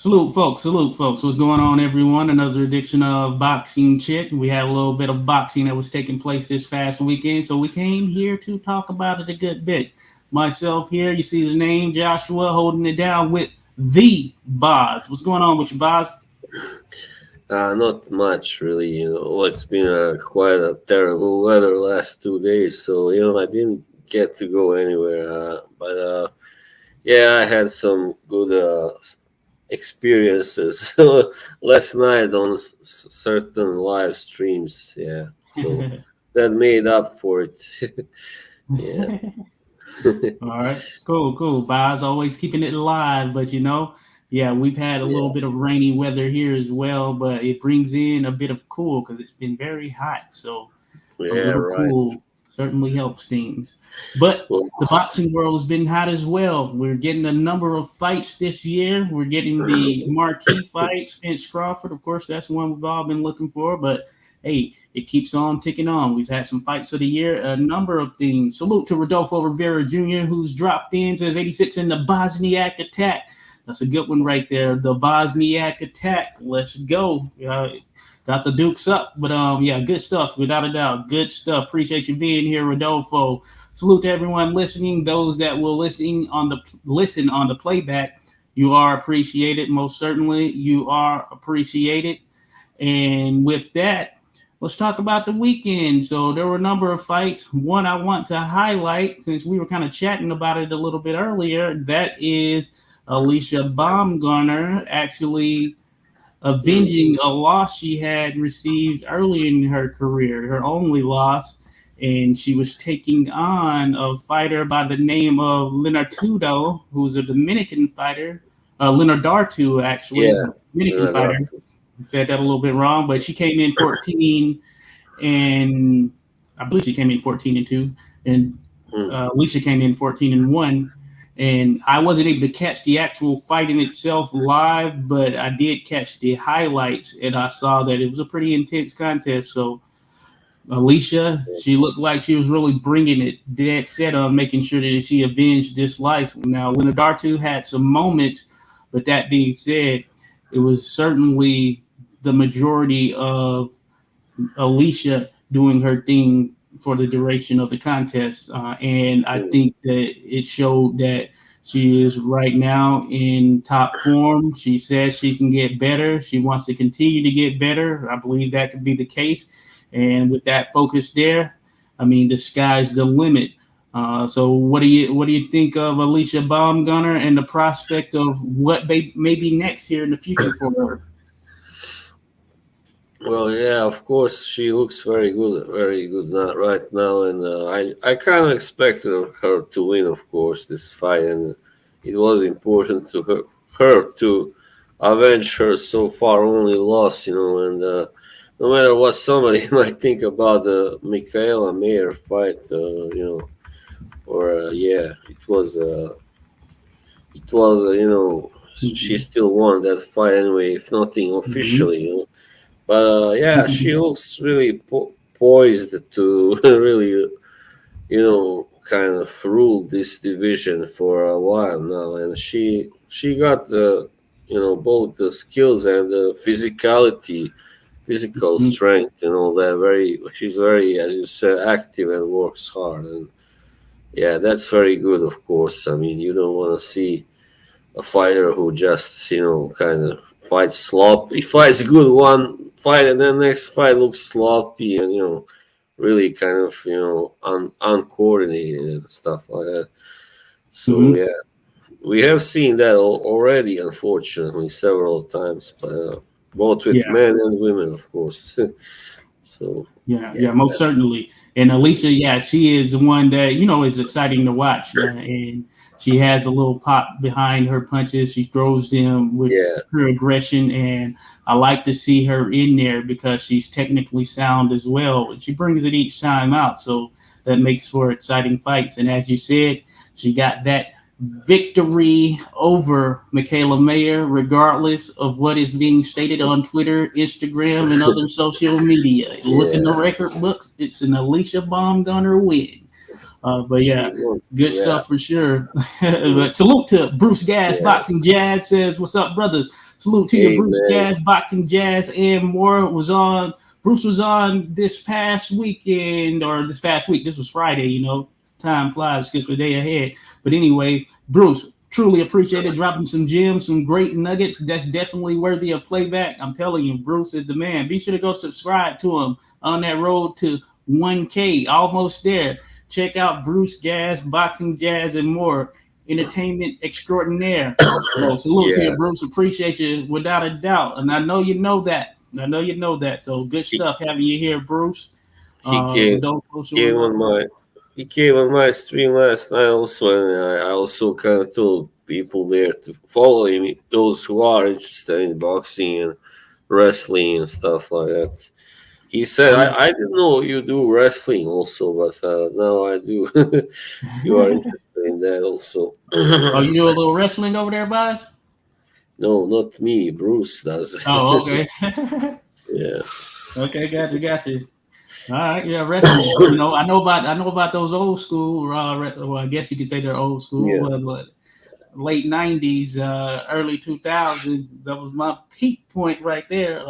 Salute, folks. Salute, folks. What's going on, everyone? Another edition of Boxing Chit. We had a little bit of boxing that was taking place this past weekend, so we came here to talk about it a good bit. Myself here, you see the name Joshua holding it down with the Boz. What's going on with you, Boz? Not much, really. It's been quite a terrible weather last 2 days, so I didn't get to go anywhere. But yeah, I had some good experiences last night on certain live streams. Yeah, so that made up for it. Yeah. All right, cool. Boz always keeping it alive, but yeah, we've had a little bit of rainy weather here as well, but it brings in a bit of cool because it's been very hot. So a Yeah, little right. cool certainly helps things. But Well, the boxing world has been hot as well. We're getting a number of fights this year. We're getting the marquee fight, Spence Crawford. Of course, that's one we've all been looking for. But hey, it keeps on ticking on. We've had some fights of the year, a number of things. Salute to Rodolfo Rivera Jr., who's dropped in, says 86 in the Bosniak attack. That's a good one right there. The Bosniak attack. Let's go. Got the Dukes up, but yeah, good stuff, without a doubt. Good stuff. Appreciate you being here, Rodolfo. Salute to everyone listening. Those that will listen on the playback, you are appreciated. Most certainly, you are appreciated. And with that, let's talk about the weekend. So there were a number of fights. One I want to highlight, since we were kind of chatting about it a little bit earlier, that is Alycia Baumgardner actually avenging a loss she had received early in her career, her only loss, and she was taking on a fighter by the name of Linardatou, who's a Dominican fighter. Linardatou, actually, yeah, Dominican fighter. Said that a little bit wrong, but she came in 14, and I believe she came in 14-2, and Alycia came in 14-1. And I wasn't able to catch the actual fight in itself live, but I did catch the highlights, and I saw that it was a pretty intense contest. So Alycia, she looked like she was really bringing it, dead set on making sure that she avenged this life. Now, Linardatou had some moments, but that being said, it was certainly the majority of Alycia doing her thing for the duration of the contest. And I think that it showed that she is right now in top form. She says she can get better. She wants to continue to get better. I believe that could be the case. And with that focus there, I mean, the sky's the limit. So what do you think of Alycia Baumgardner and the prospect of what may be next here in the future for her? Well, yeah, of course, she looks very good right now, and I kind of expected her to win, of course, this fight, and it was important to her to avenge her so far only loss, and no matter what somebody might think about the Michaela Mayer fight, or yeah, she still won that fight anyway, if nothing officially, But yeah, she looks really poised to really, kind of rule this division for a while now, and she got both the skills and the physical strength, and all that. She's very, as you said, active and works hard, and yeah, that's very good. Of course, I mean, you don't want to see a fighter who just kind of fights sloppy. He fights good one fight and then next fight looks sloppy and really kind of uncoordinated and stuff like that. So yeah, we have seen that already, unfortunately, several times, but both with men and women, of course. So yeah, most certainly. And Alycia, yeah, she is one that is exciting to watch, and she has a little pop behind her punches. She throws them with her aggression, and I like to see her in there because she's technically sound as well. She brings it each time out, so that makes for exciting fights. And as you said, she got that victory over Michaela Mayer, regardless of what is being stated on Twitter, Instagram, and other social media. Look in the record books, it's an Alycia Baumgardner win. But yeah, good stuff for sure. But salute to Bruce Gas, Boxing Jazz says, "What's up, brothers? Salute to you, Hey, Bruce man. Jazz, Boxing Jazz, and more. Bruce was on this past weekend, or this past week. This was Friday, you know. Time flies, skips a day ahead. But anyway, Bruce, truly appreciate it. Dropping some gems, some great nuggets. That's definitely worthy of playback. I'm telling you, Bruce is the man. Be sure to go subscribe to him on that road to 1K. Almost there. Check out Bruce Gas, Boxing Jazz, and more. Entertainment extraordinaire. So salute to you, Bruce. Appreciate you without a doubt. And I know you know that. So good stuff having you here, Bruce. He came on my stream last night also, and I also kind of told people there to follow him, those who are interested in boxing and wrestling and stuff like that. He said, I didn't know you do wrestling also, but now I do. You are interested in that also. Oh, you do a little wrestling over there, boss? No, not me. Bruce does. Oh, okay. Yeah. Okay, got you. All right, yeah, wrestling. You know, I know about those old school. Well, I guess you could say they're old school. But late '90s, early 2000s. That was my peak point right there.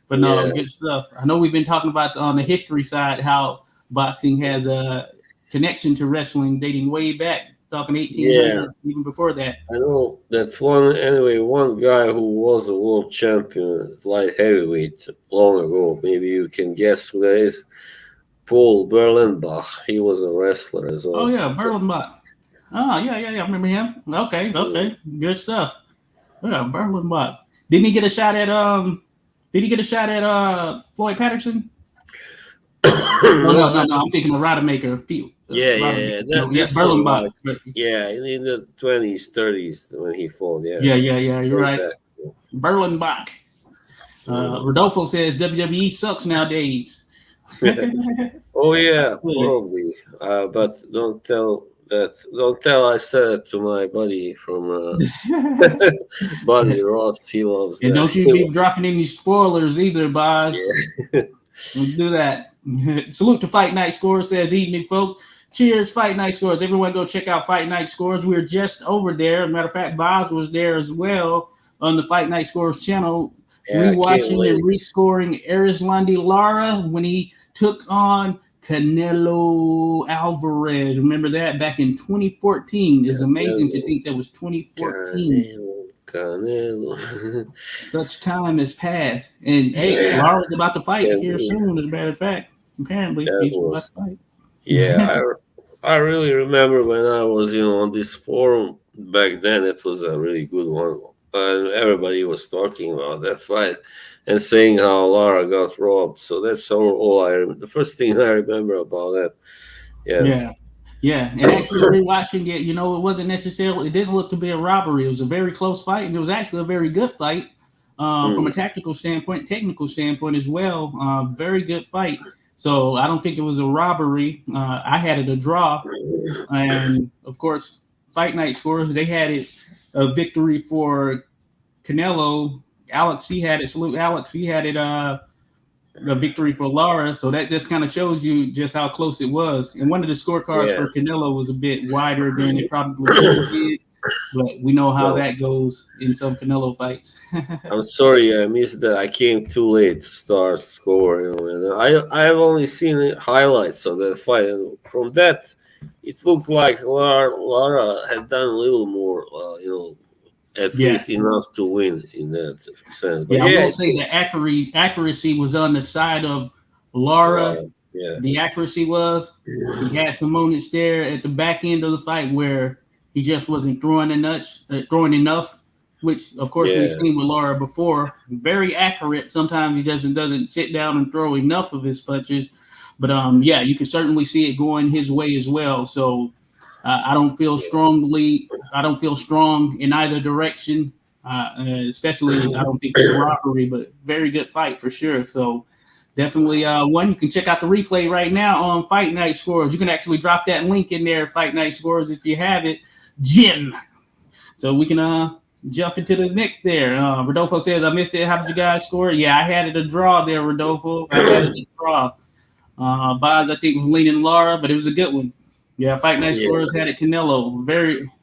But no, good stuff. I know we've been talking about on the history side how boxing has a connection to wrestling dating way back, talking 1800, even before that. I know that one guy who was a world champion at light heavyweight long ago. Maybe you can guess who that is. Paul Berlenbach. He was a wrestler as well. Oh yeah, Berlenbach. Oh yeah. I remember him. Okay, good stuff. Yeah, Berlenbach. Didn't he get a shot at Did he get a shot at Floyd Patterson? No. I'm thinking of Rodemaker. That's Berlenbach. In the 20s, 30s when he fought. Yeah. You're right. Berlenbach. Rodolfo says WWE sucks nowadays. Oh yeah, probably. But don't tell I said it to my buddy from Buddy Ross. He loves and that. don't you be dropping any spoilers either, boss. Yeah. Don't do that. Salute to Fight Night Scores, says evening, folks. Cheers, Fight Night Scores. Everyone go check out Fight Night Scores. We're just over there. Matter of fact, Boz was there as well on the Fight Night Scores channel, rewatching and rescoring Erislandy Lara when he took on Canelo Alvarez. Remember that back in 2014. It's amazing to think that was 2014. Canelo. Such time has passed. And hey, Lara's about to fight here soon, as a matter of fact. Apparently, he's about to fight. Yeah, I really remember when I was, on this forum back then. It was a really good one. And everybody was talking about that fight and saying how Lara got robbed. So that's all I remember. The first thing I remember about that. Yeah. And actually rewatching it, it didn't look to be a robbery. It was a very close fight, and it was actually a very good fight from a technical standpoint as well. Very good fight. So I don't think it was a robbery. I had it a draw. And of course, Fight Night Scores, they had it a victory for Canelo. Alex, he had it. Salute Alex. He had it a victory for Lara. So that just kind of shows you just how close it was. And one of the scorecards for Canelo was a bit wider than it probably should have been. But we know how that goes in some Canelo fights. I'm sorry I missed that. I came too late to start scoring. And I have only seen highlights of that fight. And from that, it looked like Lara had done a little more, at least enough to win in that sense. But I will say the accuracy was on the side of Lara. The accuracy was. He had some moments there at the back end of the fight where he just wasn't throwing enough, which of course we've seen with Lara before. Very accurate. Sometimes he doesn't sit down and throw enough of his punches. But you can certainly see it going his way as well. So I don't feel strong in either direction. Especially, I don't think it's a robbery, but very good fight for sure. So definitely one. You can check out the replay right now on Fight Night Scores. You can actually drop that link in there, Fight Night Scores, if you have it. Jim. So we can jump into the next there. Rodolfo says, I missed it. How did you guys score? Yeah, I had it a draw there, Rodolfo. I had it a draw. Boz, I think, was leaning Lara, but it was a good one. Yeah, Fight Night Yeah. Scores had it Canelo.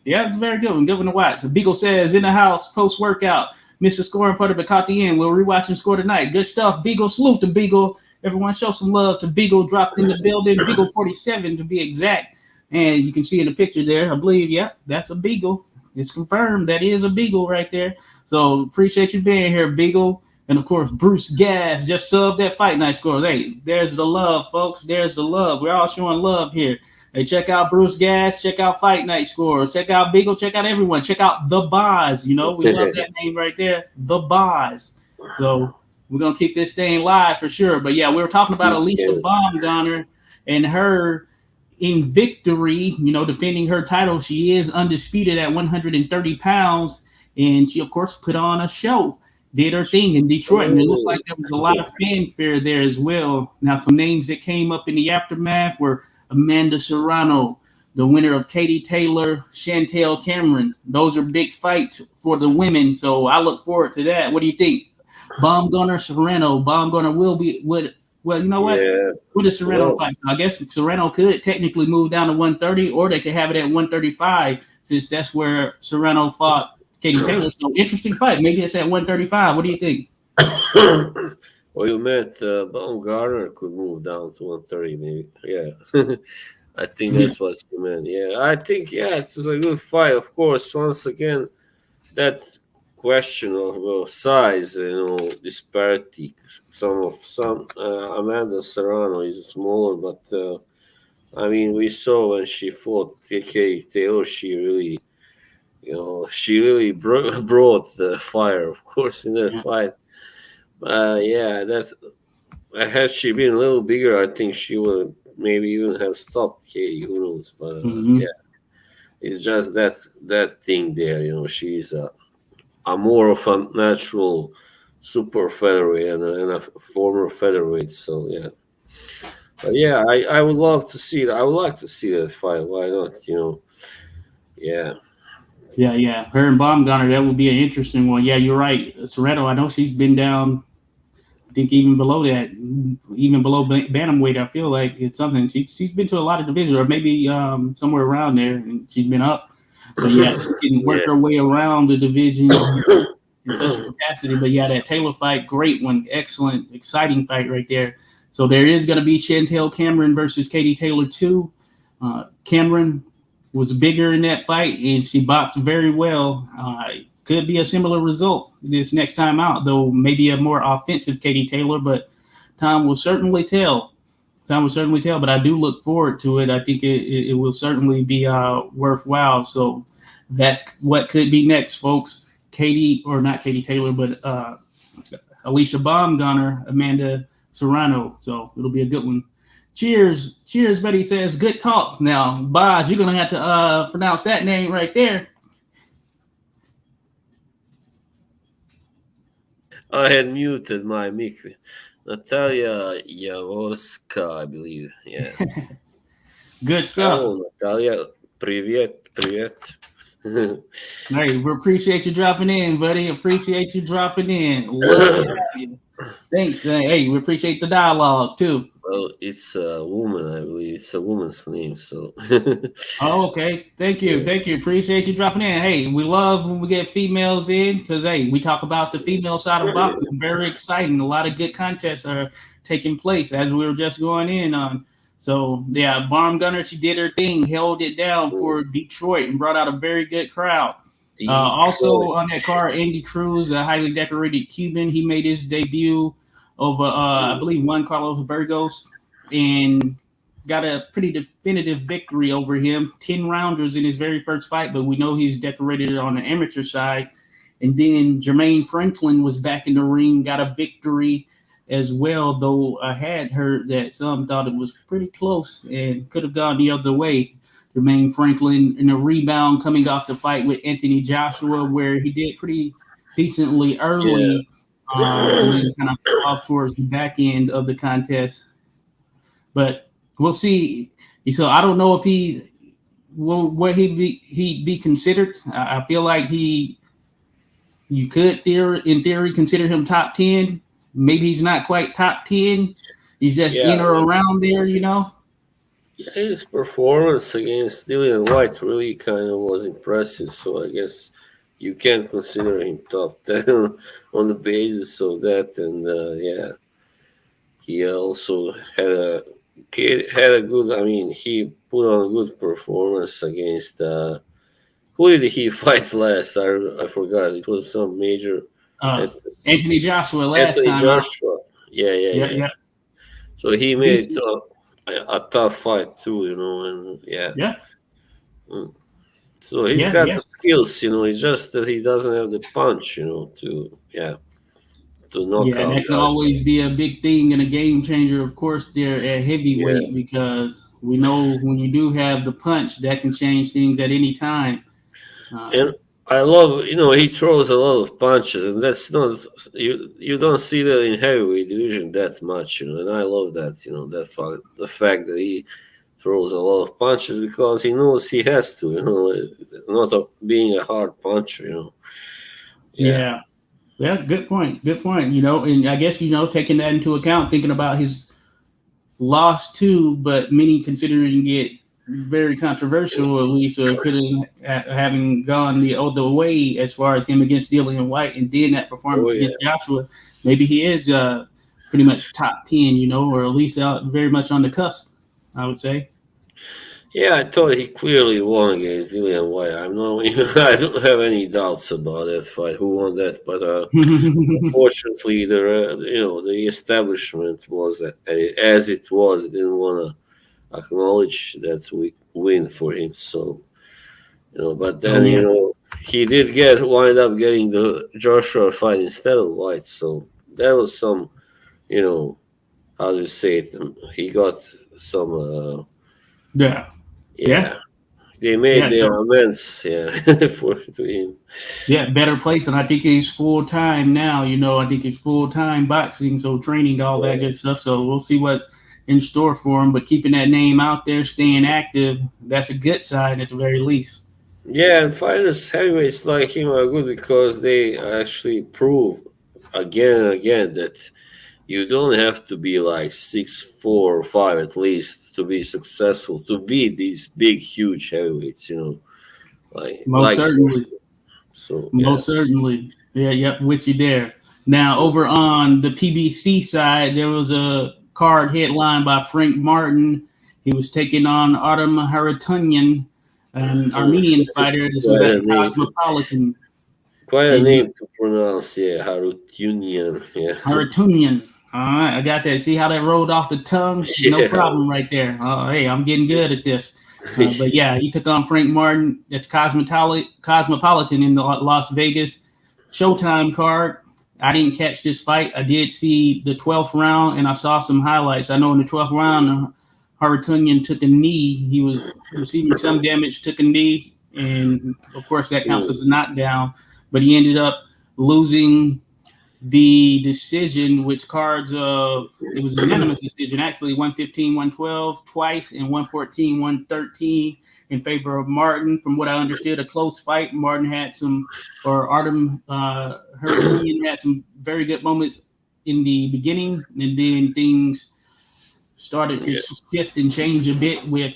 It's very good one. Good one to watch. Beagle says, in the house, post-workout. Mr. Scoring part of it caught the end. We'll rewatch and score tonight. Good stuff. Beagle, salute to Beagle. Everyone show some love to Beagle. Dropped in the building. Beagle 47 to be exact. And you can see in the picture there, I believe, that's a Beagle. It's confirmed. That is a Beagle right there. So appreciate you being here, Beagle. And, of course, Bruce Gas just subbed that Fight Night Scores. Hey, there's the love, folks. There's the love. We're all showing love here. Hey, check out Bruce Gas. Check out Fight Night Scores. Check out Beagle. Check out everyone. Check out The Boz. You know, we love that name right there. The Boz. So we're going to keep this thing live for sure. But, yeah, we were talking about Alycia Baumgardner and her in victory, you know, defending her title. She is undisputed at 130 pounds. And she, of course, put on a show. Did her thing in Detroit, and it looked like there was a lot of fanfare there as well. Now, some names that came up in the aftermath were Amanda Serrano, the winner of Katie Taylor, Chantel Cameron. Those are big fights for the women, so I look forward to that. What do you think? Baumgardner, Serrano. Baumgardner will be well, you know what? Yeah. What is Serrano fight? I guess Serrano could technically move down to 130, or they could have it at 135, since that's where Serrano fought Katie Taylor. So interesting fight. Maybe it's at 135. What do you think? Well, you meant Baumgartner could move down to 130, maybe. Yeah. I think that's what you meant. Yeah. I think, it was a good fight. Of course, once again, that question of size, disparity. Some Amanda Serrano is smaller, but I mean, we saw when she fought Katie Taylor, she really brought the fire, of course, in that fight. That had she been a little bigger, I think she would maybe even have stopped Katie. Who knows? But it's just that thing there. She's a more of a natural super featherweight and a former featherweight. So but I would love to see that. I would like to see that fight. Why not? Yeah. Yeah. Her and Baumgartner, that would be an interesting one. Yeah, you're right. Serrano, I know she's been down, I think even below that, even below bantamweight. I feel like it's something. She's been to a lot of divisions, or maybe somewhere around there, and she's been up. But she can work her way around the division in such a capacity. But that Taylor fight, great one, excellent, exciting fight right there. So there is going to be Chantel Cameron versus Katie Taylor 2. Cameron was bigger in that fight, and she boxed very well. Could be a similar result this next time out, though maybe a more offensive Katie Taylor, but time will certainly tell. But I do look forward to it. I think it will certainly be worthwhile. So that's what could be next, folks. Not Katie Taylor, but Alycia Baumgardner, Amanda Serrano. So it'll be a good one. Cheers, buddy. Says good talk. Now, Boz, you're gonna have to pronounce that name right there. I had muted my mic. Natalia Yavorska, I believe. Yeah. Good stuff. Hello, Natalia. Привет. Hey, we appreciate you dropping in, buddy. Appreciate you dropping in. Love to have you. Thanks. Hey, we appreciate the dialogue too. Well, it's a woman, I believe. It's a woman's name, so. Oh, okay. Thank you. Appreciate you dropping in. Hey, we love when we get females in because, we talk about the female side of boxing. Very exciting. A lot of good contests are taking place as we were just going in on. So, Baumgardner, she did her thing, held it down for Detroit and brought out a very good crowd. Also on that card, Andy Cruz, a highly decorated Cuban. He made his debut over, I believe, Juan Carlos Burgos and got a pretty definitive victory over him. 10 rounders in his very first fight, but we know he's decorated on the amateur side. And then Jermaine Franklin was back in the ring, got a victory as well, though I had heard that some thought it was pretty close and could have gone the other way. Jermaine Franklin in a rebound coming off the fight with Anthony Joshua, where he did pretty decently early, and then kind of off towards the back end of the contest. But we'll see. So I don't know if where he'd be considered. I feel like you could in theory consider him top 10. Maybe he's not quite top 10. He's just in or around there, Yeah, his performance against Dillian White really kind of was impressive. So I guess you can consider him top 10 on the basis of that. And yeah, he also had a good. I mean, he put on a good performance against. Who did he fight last? I forgot. It was some major. Uh, Ant- Anthony Joshua last Anthony time out. Joshua. Yeah, yeah, Yeah, yeah. yeah, So he made decent. a tough fight too, and yeah. Yeah, Mm. So he's yeah, got yeah. the skills, It's just that he doesn't have the punch, to knock Yeah, out that can guys. always be a big thing and a game changer, of course, there at Yeah, heavyweight, because we know when you do have the punch, that can change things at any time. and Um, I love, he throws a lot of punches, and that's not you don't see that in heavyweight division that much, And I love that, the fact that he throws a lot of punches because he knows he has to, not being a hard puncher, Yeah, yeah, yeah, good point. Good point. And I guess, taking that into account, thinking about his lost two, but many considering it very controversial, at least, or could have having gone the other way as far as him against Dillian White, and then that oh performance yeah. against Joshua. Maybe he is pretty much top 10, or at least out very much on the cusp, I would say. Yeah, I thought he clearly won against Dillian White. I don't have any doubts about that fight. Who won that? But unfortunately, the establishment was as it was. It didn't want to acknowledge that we win for him. So but Oh then yeah, he did wind up getting the Joshua fight instead of White. So that was some you know how do you say it? He got some yeah, yeah, yeah. They made yeah. their So amends, yeah, for to him. yeah, better place, and I think he's full time now. I think he's full time boxing, so training, all that Yeah, good stuff. So we'll see what's in store for him. But keeping that name out there, staying active, that's a good sign at the very least. yeah, and fighters heavyweights like him are good because they actually prove again and again that you don't have to be like 6'4" or 5" at least to be successful to be these big, huge heavyweights. Like Most like certainly, so. Yeah, most certainly. Yeah, yep, with you there. Now mm, over on the PBC side, there was a card headlined by Frank Martin. He was taking on Artem Harutyunyan, an mm. Armenian fighter. This was quite at a the name, Cosmopolitan. quite a And name to pronounce. Yeah, Harutunian. Yeah, Harutyunyan. All right, I got that. See how that rolled off the tongue? No yeah, problem right there. Hey, I'm getting good at this. But yeah, he took on Frank Martin at the Cosmopolitan in Las Vegas. Showtime card. I didn't catch this fight. I did see the 12th round, and I saw some highlights. I know in the 12th round, Harutyunyan took a knee. He was receiving some damage, took a knee, and of course that counts as a knockdown. But he ended up losing the decision, which cards of it was a unanimous decision, actually 115, 112 twice, and 114, 113 in favor of Martin. From what I understood, a close fight. Martin had some, or Artem Harutyunyan had some very good moments in the beginning, and then things started to yeah. shift and change a bit with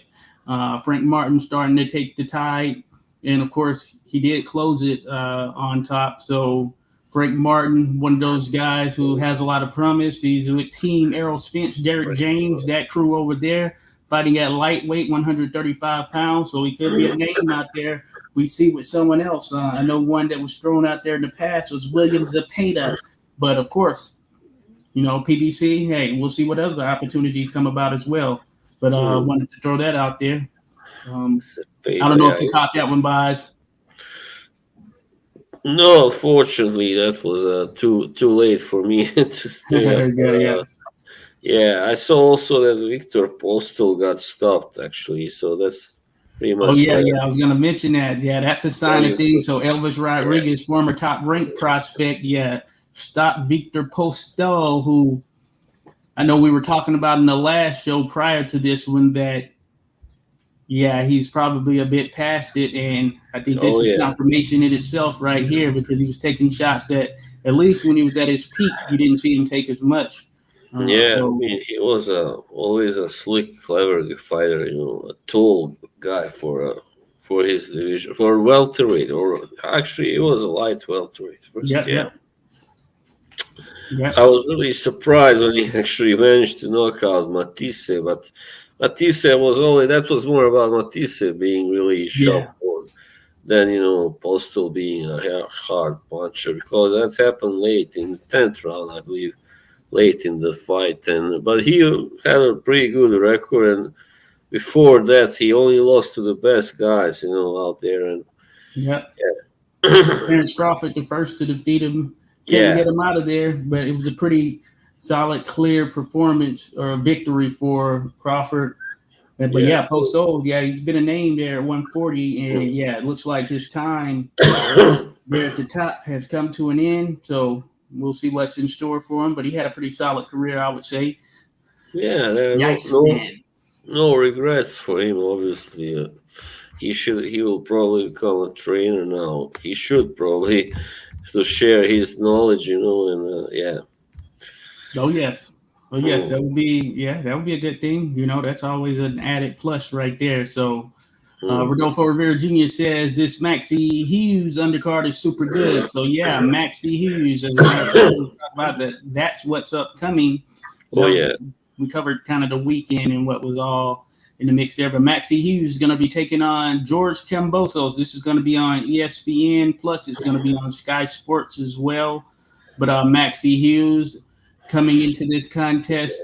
Frank Martin starting to take the tide. And of course, he did close it on top. So Frank Martin, one of those guys who has a lot of promise. He's with Team Errol Spence, Derek James, that crew over there, fighting at lightweight, 135 pounds. So he could be a name out there. We see with someone else. I know one that was thrown out there in the past was William Zepeda. But of course, PBC, hey, we'll see what other opportunities come about as well. But Mm. wanted to throw that out there. I don't Cepeda, know yeah. if you caught that one, Buys. No, unfortunately, that was too late for me to stay up. Yeah, yeah. Yeah, I saw also that Victor Postal got stopped actually, so that's pretty Oh much yeah, like yeah. I was gonna mention that. Yeah, that's a sign of a things. So Elvis yeah. Rodriguez, former top ranked prospect, yeah, stopped Victor Postal, who I know we were talking about in the last show prior to this one that yeah, he's probably a bit past it, and I think this Oh is yeah, confirmation in itself right here because he was taking shots that at least when he was at his peak, you didn't see him take as much. Yeah, I So mean, he was always a slick, clever fighter. A tall guy for his division, for welterweight, or actually, he was a light welterweight first. yeah, Yeah, yeah, yeah, I was really surprised when he actually managed to knock out Matisse, but Matisse was only that was more about Matisse being really yeah, sharp than Postal being a hard puncher, because that happened late in the 10th round, I believe, late in the fight. And but he had a pretty good record, and before that he only lost to the best guys out there. And yeah. yeah, Terence Crawford, the first to defeat him, couldn't yeah, get him out of there, but it was a pretty solid, clear performance or a victory for Crawford. But yeah. yeah, Post Old, yeah, he's been a name there at 140, and yeah, it looks like his time there at the top has come to an end. So we'll see what's in store for him. But he had a pretty solid career, I would say. Yeah, there are no Yikes, no man. no regrets for him. Obviously, he will probably become a trainer now. He should probably to share his knowledge, and yeah. Oh yes. Oh yes, Hmm, that would be a good thing. That's always an added plus right there. So hmm. Rodolfo Rivera Jr. says this Maxie Hughes undercard is super good. So yeah, Maxie Hughes, as a matter of fact, we talked about that. That's what's upcoming. Oh yeah. We covered kind of the weekend and what was all in the mix there. But Maxie Hughes is going to be taking on George Kambosos. This is going to be on ESPN, plus it's going to be on Sky Sports as well. But Maxie Hughes coming into this contest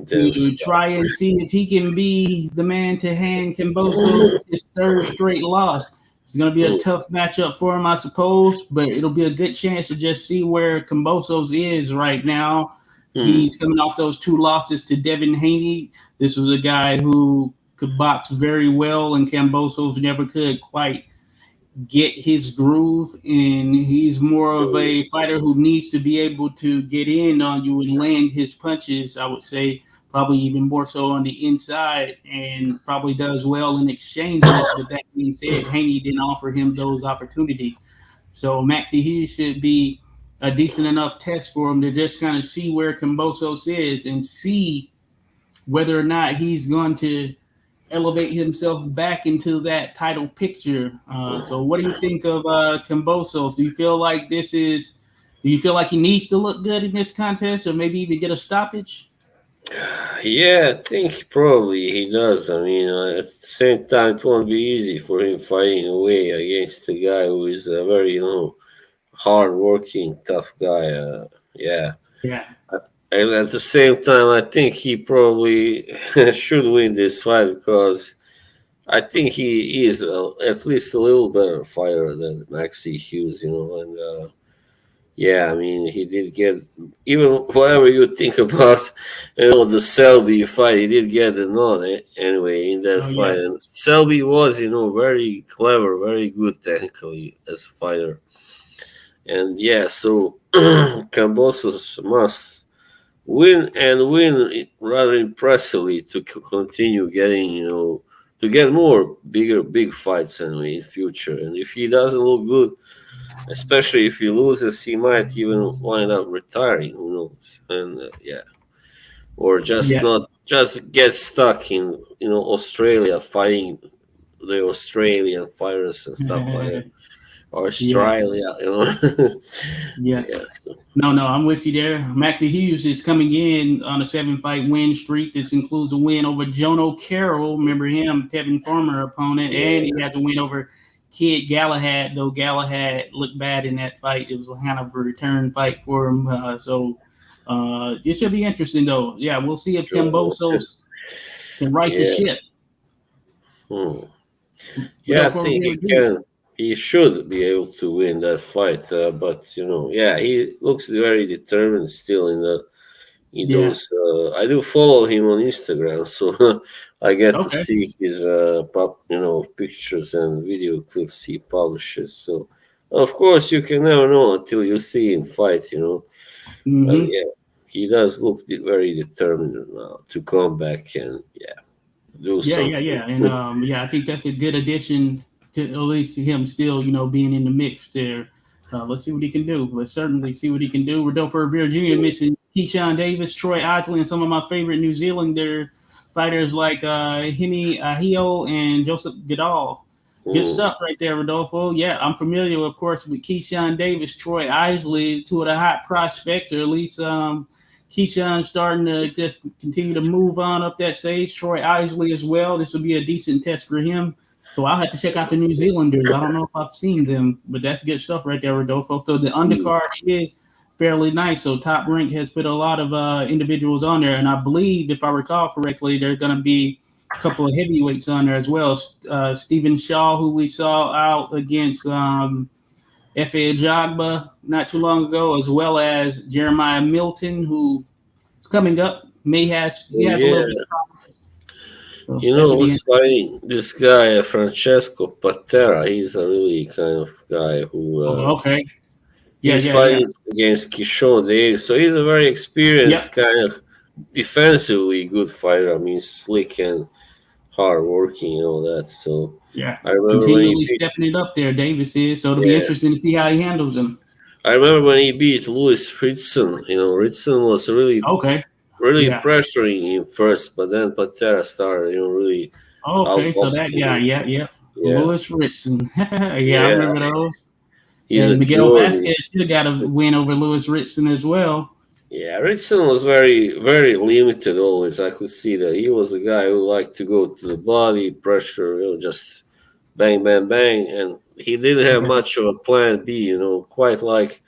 Dennis. to try and see if he can be the man to hand Kambosos his third straight loss. It's going to be a Hmm, tough matchup for him, I suppose, but it'll be a good chance to just see where Kambosos is right now. hmm. He's coming off those two losses to Devin Haney. This was a guy who could box very well, and Kambosos never could quite get his groove. And he's more of a fighter who needs to be able to get in on you and land his punches, I would say, probably even more so on the inside, and probably does well in exchanges. But that being said, Haney didn't offer him those opportunities. So Maxie Hughes should be a decent enough test for him to just kind of see where Kambosos is and see whether or not he's going to elevate himself back into that title picture. So what do you think of Kambosos? Do you feel like he needs to look good in this contest or maybe even get a stoppage? Yeah, I think probably he does. I mean, at the same time, it won't be easy for him fighting away against a guy who is a very, hard-working, tough guy. Yeah, Yeah. and at the same time, I think he probably should win this fight, because I think he is at least a little better fighter than Maxie Hughes, and. Yeah, I mean, he did get, even whatever you think about, the Selby fight, he did get the nod anyway in that Oh fight. yeah. And Selby was, very clever, very good technically as a fighter. And yeah, so Cambosos must win, and win it rather impressively to continue getting, to get more big fights anyway in future. And if he doesn't look good, especially if he loses, he might even wind up retiring. Who knows? And yeah, or just Yeah. not just get stuck in Australia fighting the Australian fighters and stuff like that. Or Yeah. Australia. Yeah. Yeah. So, No, no, I'm with you there. Maxie Hughes is coming in on a 7-fight win streak. This includes a win over Jono Carroll. Remember him, Tevin Farmer opponent, and he yeah. has a win over Kid Galahad. Though Galahad looked bad in that fight, it was kind of a return fight for him. So it should be interesting, though. Yeah, we'll see if Joe. Kambosos can right the Yeah. ship. Hmm. But Yeah, I don't for think he can. He should be able to win that fight. But yeah, he looks very determined still in yeah. those. I do follow him on Instagram, so I get to Okay. see his pictures and video clips he publishes. So of course you can never know until you see him fight. But Mm-hmm. yeah, he does look very determined now to come back and yeah, do Yeah, yeah, something. yeah, and yeah, I think that's a good addition to at least him still, being in the mix there. Let's see what he can do. Let's certainly see what he can do. Rodolfo Rivera Jr. mentioned Keyshawn Davis, Troy Isley, and some of my favorite New Zealander fighters like Henny Ahio and Joseph Goodall. Good stuff right there, Rodolfo. Yeah, I'm familiar, of course, with Keyshawn Davis, Troy Isley, two of the hot prospects, or at least Keyshawn's starting to just continue to move on up that stage. Troy Isley as well. This will be a decent test for him. So I'll have to check out the New Zealanders. I don't know if I've seen them, but that's good stuff right there, Rodolfo. So the undercard is fairly nice. So Top Rank has put a lot of individuals on there. And I believe, if I recall correctly, there's going to be a couple of heavyweights on there as well. Stephen Shaw, who we saw out against Efe Ajagba not too long ago, as well as Jeremiah Milton, who is coming up. He has a little bit of problems. So who's fighting this guy, Francesco Patera. He's a really kind of guy who. Okay. He's fighting against Kishon Davis, so he's a very experienced kind of defensively good fighter. I mean, slick and hard working and all that. So I remember continually stepping it up there. Davis is, so it'll be interesting to see how he handles him. I remember when he beat Louis Ritson. Ritson was really pressuring him first, but then Patera started, really. Okay, so that guy, Louis Ritson. I remember those. And Miguel Vasquez still got a win over Louis Ritson as well. Yeah, Ritson was very, very limited always. I could see that. He was a guy who liked to go to the body, pressure, just bang, bang, bang. And he didn't have much of a plan B, quite like,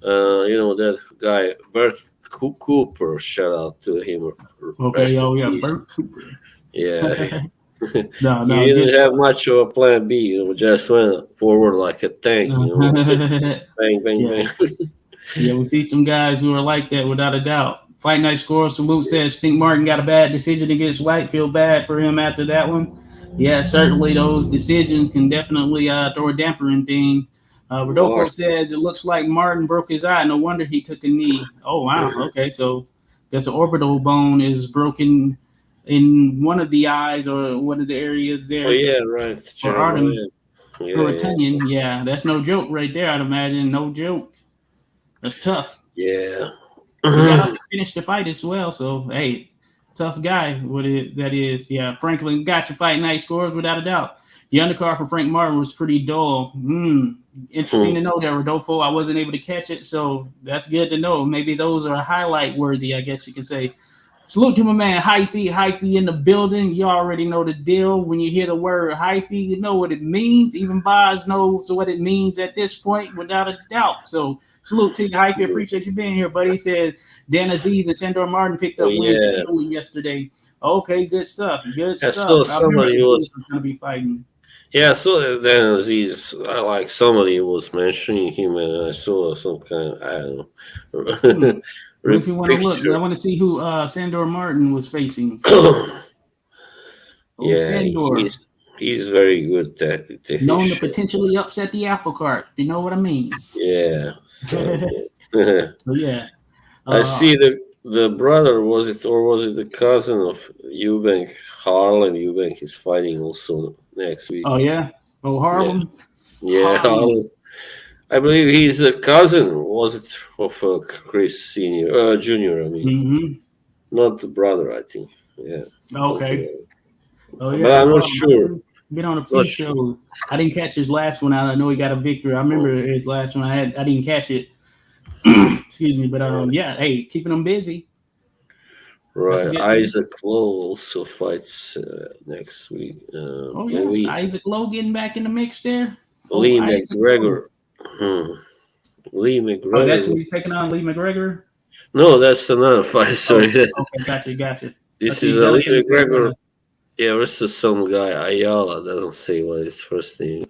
that guy, Bert Cooper. Shout out to him. Okay, Bert Cooper. Yeah. No, he didn't have much of a plan B, just went forward like a tank, bang, bang, bang. We see some guys who are like that without a doubt. Fight Night Score, Salute says, think Martin got a bad decision against White, feel bad for him after that one. Yeah, certainly those decisions can definitely throw a damper in things. Rodolfo says, it looks like Martin broke his eye. No wonder he took a knee. Oh, wow. Okay, so guess the orbital bone is broken in one of the eyes or one of the areas there. Oh, yeah, right. For Artem Ruotanian. That's no joke right there, I'd imagine. No joke. That's tough. Yeah. He got up to finish the fight as well, so, hey, tough guy, that is. Yeah, Franklin got your Fight Night Scores without a doubt. The undercard for Frank Martin was pretty dull. Interesting to know that, Rodolfo. I wasn't able to catch it, so that's good to know. Maybe those are highlight worthy, I guess you can say. Salute to my man, Hyphy in the building. You already know the deal. When you hear the word Hyphy, you know what it means. Even Boz knows what it means at this point, without a doubt. So salute to you, Hyphy. Appreciate you being here, buddy. He said Dan Aziz and Sandor Martin picked up wins yesterday. Okay, good stuff. Good stuff. So somebody was going to be fighting. Yeah, so Dan Aziz, like somebody was mentioning him, and I saw some kind of, I don't know. If you want to look, I want to see who Sandor Martin was facing. Sandor. He's very good at known to potentially upset the apple cart, if you know what I mean. Yeah. So, I see the brother, was it the cousin of Eubank? Harlan Eubank is fighting also next week. Oh, yeah? Oh, Harlan? Yeah, Harlan. I believe he's a cousin, was it, of Chris Senior, Junior? I mean, not the brother, I think. Yeah. Okay. Oh yeah. But I'm not sure. Been on a few shows. I didn't catch his last one. I know he got a victory. I remember his last one. I didn't catch it. Excuse me, but hey, keeping him busy. Right. Isaac Lowe also fights next week. Isaac Lowe getting back in the mix there. Lee McGregor. Lee McGregor. Oh, that's when he's taking on Lee McGregor? No, that's another fight. Sorry. Okay, gotcha. This is a Lee McGregor. Yeah, this is some guy. Ayala doesn't say what his first name.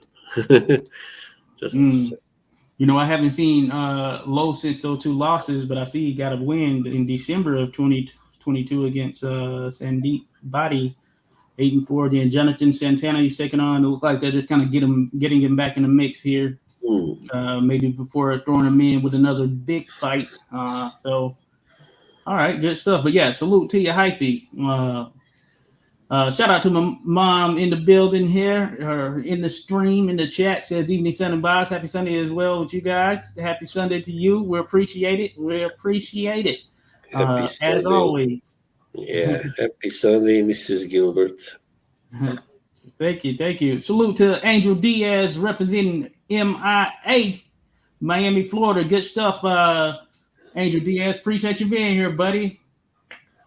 Just I haven't seen Lowe since those two losses, but I see he got a win in December of 2022 against Sandeep Body. 8-4. Then Jonathan Santana, he's taking on. It looks like they're just kind of getting him back in the mix here. Maybe before throwing him in with another big fight. So, all right, good stuff. But yeah, salute to you, Hyphy. Shout out to my mom in the building here, or in the stream, in the chat. Says evening, Sun and Boss. Happy Sunday as well with you guys. Happy Sunday to you. We appreciate it. Happy As Sunday. always. Yeah, happy Sunday, Mrs. Gilbert. Thank you, thank you. Salute to Angel Diaz representing MIA, Miami, Florida. Good stuff, Angel Diaz. Appreciate you being here, buddy.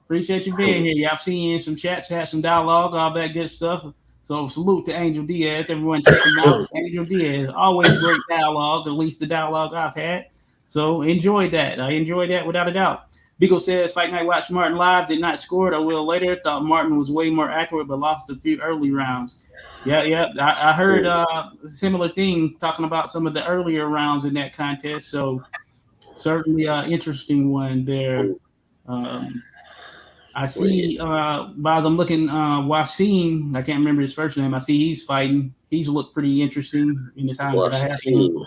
Appreciate you being here. Yeah, I've seen you in some chats, had some dialogue, all that good stuff. So salute to Angel Diaz. Everyone check him out. Angel Diaz, always great dialogue, at least the dialogue I've had. So enjoy that. I enjoy that without a doubt. Beagle says, Fight Night watched Martin live, did not score it. I will later. Thought Martin was way more accurate, but lost a few early rounds. Yeah. I heard a similar thing talking about some of the earlier rounds in that contest. So certainly an interesting one there. I see, as I'm looking, Wasim, I can't remember his first name. I see he's fighting. He's looked pretty interesting in the times that I have seen him.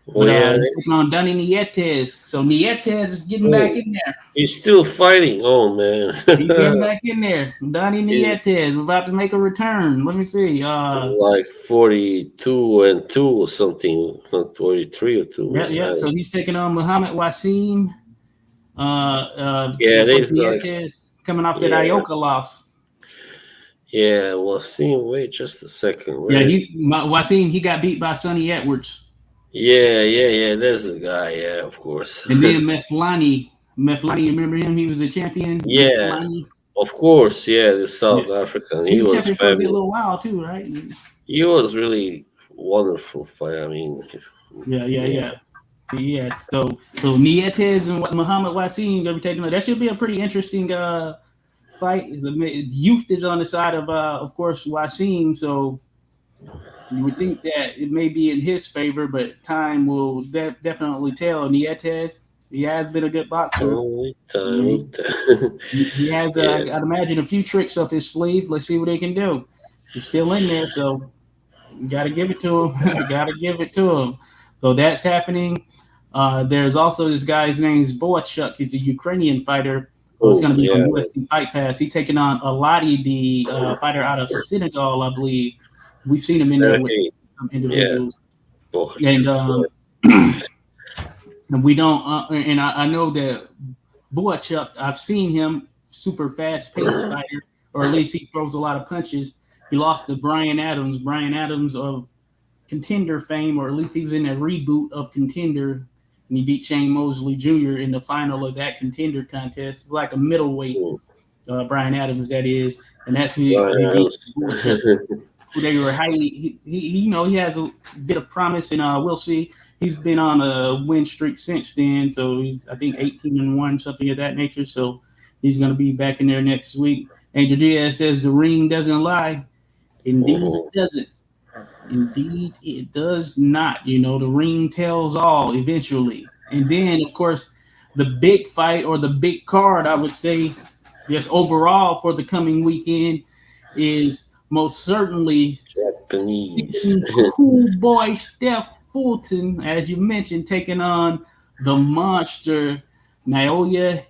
But he's taking on Donny Nietes. So Nietes is getting back in there. He's still fighting. Oh, man. He's getting back in there. Donny Nietes about to make a return. Let me see. Like 42-2 or something, not 43 or 2. Yeah. So he's taking on Muhammad Wasim. These guys. Nietes coming off that Ioka loss. Yeah, Wasim, wait just a second. Wasim, he got beat by Sonny Edwards. Yeah, there's the guy, yeah, of course. And then Meflani, you remember him? He was a champion. Yeah, Meflani. Of course, the South African. He was champion for a little while too, right? He was really wonderful fighter. I mean, yeah. So Nietes and Muhammad Wasim gonna be taking. That should be a pretty interesting fight. The youth is on the side of course, Wasim. So you would think that it may be in his favor, but time will definitely tell. Nietes, he has been a good boxer. He has, I'd imagine, a few tricks up his sleeve. Let's see what he can do. He's still in there, so you got to give it to him. So that's happening. There's also this guy's name is Boachuk. He's a Ukrainian fighter. Who's going to be on UFC Fight Pass. He's taking on Alati, the fighter out of Senegal, I believe. We've seen him in there with some individuals. And we don't, and I know that Boachuk, I've seen him, super fast-paced fighter, or at least he throws a lot of punches. He lost to Brian Adams of Contender fame, or at least he was in a reboot of Contender, and he beat Shane Mosley Jr. in the final of that Contender contest, like a middleweight. Brian Adams, that is, and that's who he beat. They were highly, he has a bit of promise, and we'll see. He's been on a win streak since then, so he's, I think, 18-1, something of that nature. So he's going to be back in there next week. Angel Diaz says the ring doesn't lie. Indeed, it doesn't. Indeed, it does not. The ring tells all eventually. And then, of course, the big fight or the big card, I would say, just overall for the coming weekend is most certainly Japanese. Cool boy Steph Fulton, as you mentioned, taking on the monster Naoya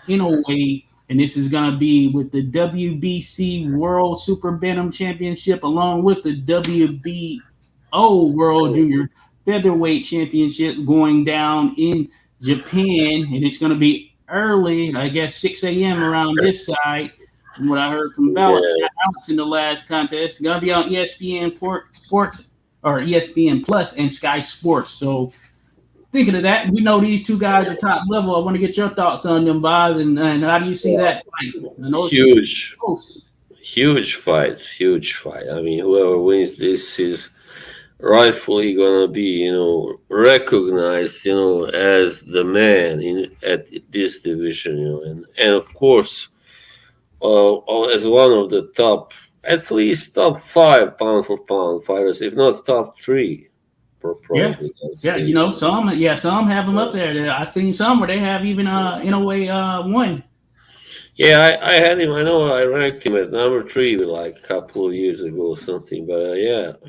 Inoue. And this is going to be with the WBC World Super Bantam Championship along with the WBO World Junior Featherweight Championship going down in Japan. And it's going to be early, I guess 6 a.m. around this side. From what I heard from Alex in the last contest. It's going to be on ESPN Sports or ESPN Plus and Sky Sports. So thinking of that, we know these two guys are top level. I want to get your thoughts on them, Boz, and how do you see that fight? Huge fight. I mean, whoever wins this is rightfully gonna be, recognized, as the man at this division, and of course, as one of the top, at least top 5 pound for pound fighters, if not top 3. Probably, some have them up there. I've seen some where they have even in a way 1. Yeah, I had him. I know I ranked him at number 3 like a couple of years ago or something. But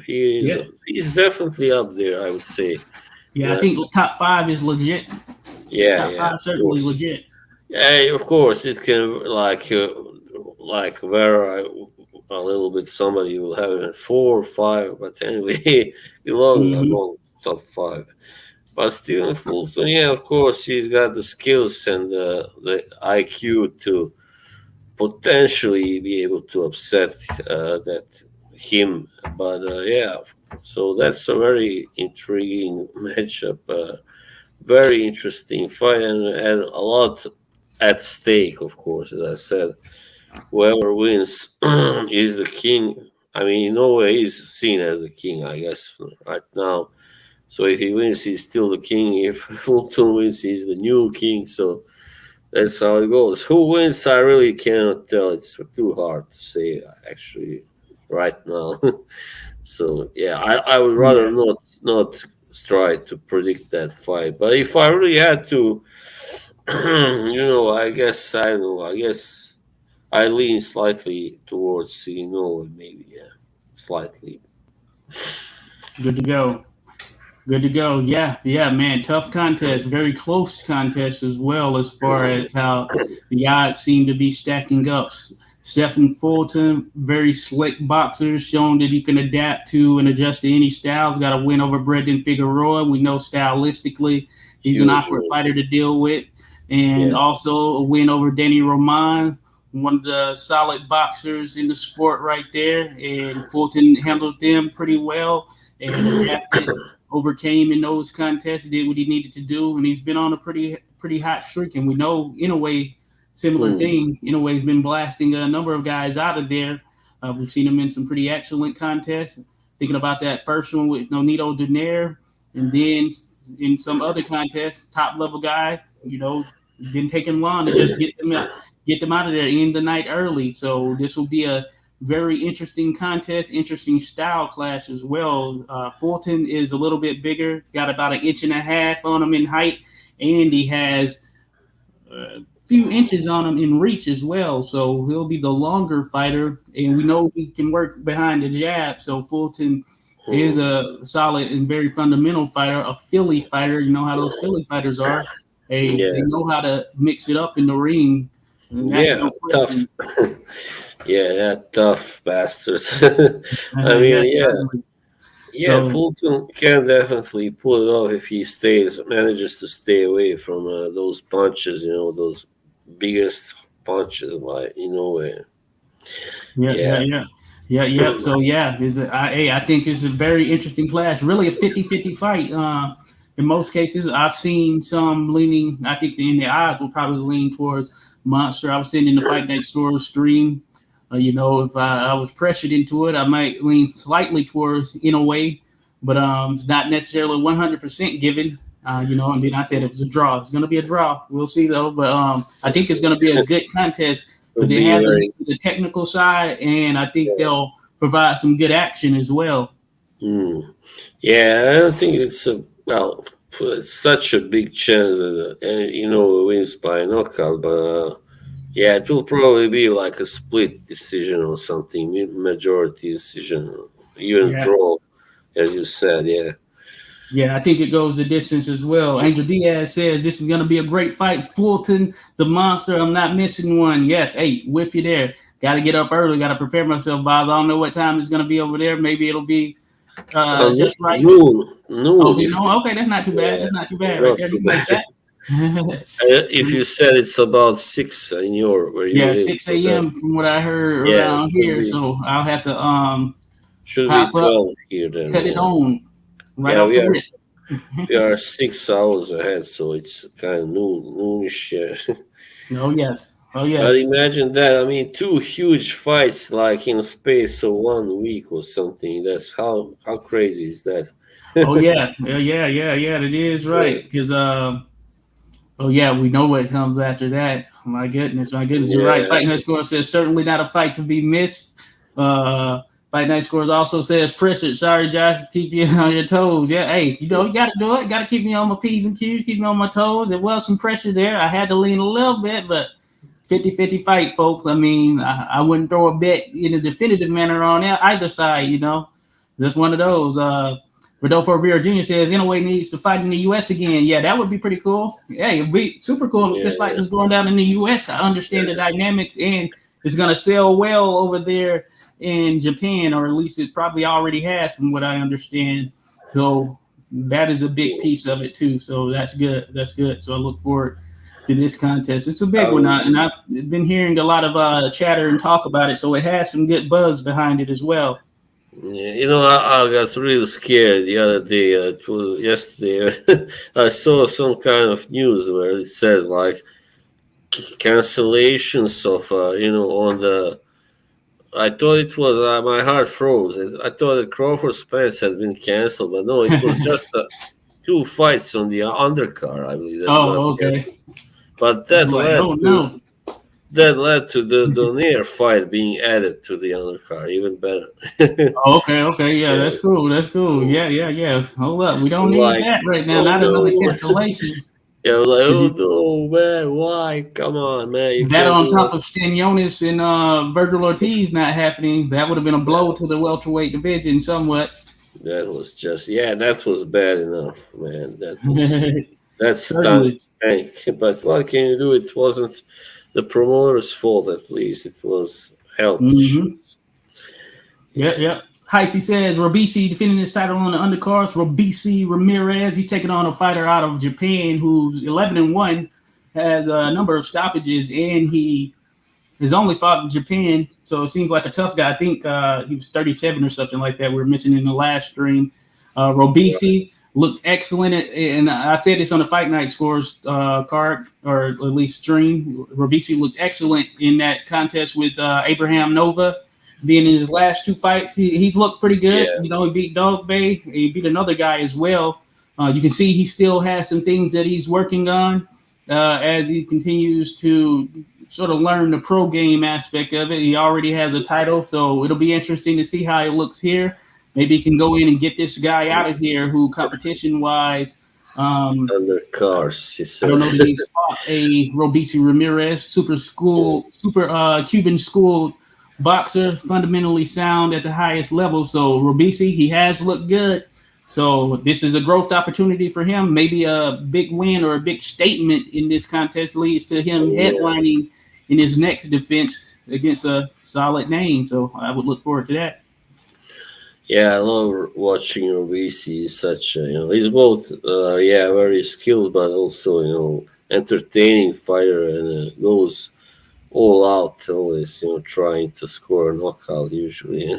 he's definitely up there, I would say. Yeah, I think top 5 is legit. Top 5 certainly legit. Yeah, of course it can vary a little bit. Somebody will have it at 4 or 5, but anyway, he belongs among top 5. But Stephen Fulton, yeah, of course, he's got the skills and the IQ to potentially be able to upset that him. But yeah, so that's a very intriguing matchup. Very interesting fight, and a lot at stake, of course. As I said, whoever wins is the king. I mean, in no way he's seen as the king, I guess, right now. So if he wins, he's still the king. If Fulton wins, he's the new king. So that's how it goes. Who wins? I really cannot tell. It's too hard to say actually right now. So yeah, I would rather Yeah. not try to predict that fight. But if I really had to, I guess I don't know. I guess I lean slightly towards maybe slightly. Good to go. Good to go. Yeah, yeah, man. Tough contest, very close contest as well, as far as how the odds seem to be stacking up. Stephen Fulton, very slick boxer, showing that he can adapt to and adjust to any styles. Got a win over Brendan Figueroa. We know stylistically he's an Huge. awkward fighter to deal with. And Yeah. also a win over Danny Roman, one of the solid boxers in the sport right there. And Fulton handled them pretty well and adapted, overcame in those contests, did what he needed to do, and he's been on a pretty hot streak. And we know, in a way, similar Hmm. thing. In a way, he's been blasting a number of guys out of there. We've seen him in some pretty excellent contests. Thinking about that first one with Nonito Donaire, and then in some other contests, top level guys, didn't take him long to just get them out of there, end the night early. So this will be a very interesting contest, interesting style clash as well. Fulton is a little bit bigger, got about 1.5 inches on him in height, and he has a few inches on him in reach as well. So he'll be the longer fighter, and we know he can work behind the jab. So Fulton is Hmm. a solid and very fundamental fighter, a Philly fighter. You know how those Philly fighters are. They Yeah. know how to mix it up in the ring, and that's Yeah. no Tough. question. Yeah, that tough bastards. I mean, Yes, yeah, certainly. yeah. So Fulton can definitely pull it off if he manages to stay away from those punches. Those biggest punches. yeah, yeah, Yeah, yeah. Yeah, yeah. So yeah, I think it's a very interesting clash. Really a 50-50 fight. In most cases, I've seen some leaning. I think in the odds will probably lean towards Monster. I was sitting in the Fight Night Store stream. If I was pressured into it, I might lean slightly towards in a way, but it's not necessarily 100% given. And then I said it was a draw. It's going to be a draw. We'll see though, but I think it's going to be a good contest it'll because they be have the very. mix of the technical side, and I think they'll provide some good action as well. Mm. Yeah, I don't think it's a well. It's such a big chance, it wins by knockout. But yeah, it will probably be like a split decision or something, majority decision, even Yeah, draw, as you said. Yeah, yeah, I think it goes the distance as well. Angel Diaz says this is going to be a great fight. Fulton, the monster. I'm not missing one. Yes, hey, whip you there. Got to get up early. Got to prepare myself, Bob. I don't know what time it's going to be over there. Maybe it'll be just right. Oh, noon. do you If know? Okay, that's not too bad. yeah, That's not too bad right not there. too You can make bad. that. If you said it's about 6 in your where you Yeah, live, 6 so that a.m. from what I heard yeah, it around here. So I'll have to should be hop up, 12 here then. cut it Yeah, on right yeah, off the rip. we are 6 hours ahead, so it's kind of noonish. Yeah. Oh yes. Oh But yes. imagine that. I mean, two huge fights like in a space of 1 week or something. That's how crazy is that? Oh yeah. Yeah, yeah, yeah, yeah. It is right. Because oh yeah, we know what comes after that. My goodness, my goodness. You're right. Yeah, Fight Night Score says certainly not a fight to be missed. Uh Fight Night Scores also says pressure. Sorry, Josh, keep you on your toes. Yeah, hey, you got to do it. Got to keep me on my P's and Q's, keep me on my toes. There was some pressure there. I had to lean a little bit, but 50-50 fight, folks. I mean, I wouldn't throw a bet in a definitive manner on either side. Just one of those. Rodolfo Rivera Jr. says Inoue needs to fight in the U.S. again. Yeah, that would be pretty cool. Hey, it'd be super cool if this fight yeah, was going down in the U.S. I understand the dynamics, and it's going to sell well over there in Japan, or at least it probably already has, from what I understand. So that is a big piece of it too. So that's good. That's good. So I look forward to this contest. It's a big one, and I've been hearing a lot of chatter and talk about it. So it has some good buzz behind it as well. Yeah, I got really scared the other day. It was yesterday. I saw some kind of news where it says like cancellations of, on the. I thought it was my heart froze. I thought that Crawford Spence had been canceled, but no, it was just 2 fights on the undercard, I believe. Okay. But that led to the Donaire fight being added to the undercard, even better. Okay, yeah, that's cool. Yeah. Hold up, we don't need that right now. Not another cancellation. Yeah, I was like, oh no, man, why? Come on, man. That on top of Stanionis and Virgil Ortiz not happening, that would have been a blow to the welterweight division somewhat. That was just, that was bad enough, man. That stank. But what can you do? It wasn't the promoter's fault, at least. It was health issues. Yeah. Hyphy says Robeisy defending his title on the undercards. Robeisy Ramirez, he's taking on a fighter out of Japan who's 11-1, has a number of stoppages, and he has only fought in Japan, so it seems like a tough guy. I think he was 37 or something like that. We were mentioning in the last stream. Robeisy looked excellent, and I said this on the Fight Night Scores card, or at least stream. Robeisy looked excellent in that contest with Abraham Nova. Then in his last 2 fights, he's looked pretty good. Yeah. He beat Dog Bay. He beat another guy as well. You can see he still has some things that he's working on as he continues to sort of learn the pro game aspect of it. He already has a title, so it'll be interesting to see how it looks here. Maybe he can go in and get this guy out of here who competition-wise undercards. I don't know if he's fought a Robeisy Ramirez, super Cuban school boxer, fundamentally sound at the highest level. So Robeisy, he has looked good. So this is a growth opportunity for him. Maybe a big win or a big statement in this contest leads to him headlining in his next defense against a solid name. So I would look forward to that. Yeah, I love watching Robeisy. He's such he's both very skilled, but also entertaining fighter, and goes all out always, trying to score a knockout usually.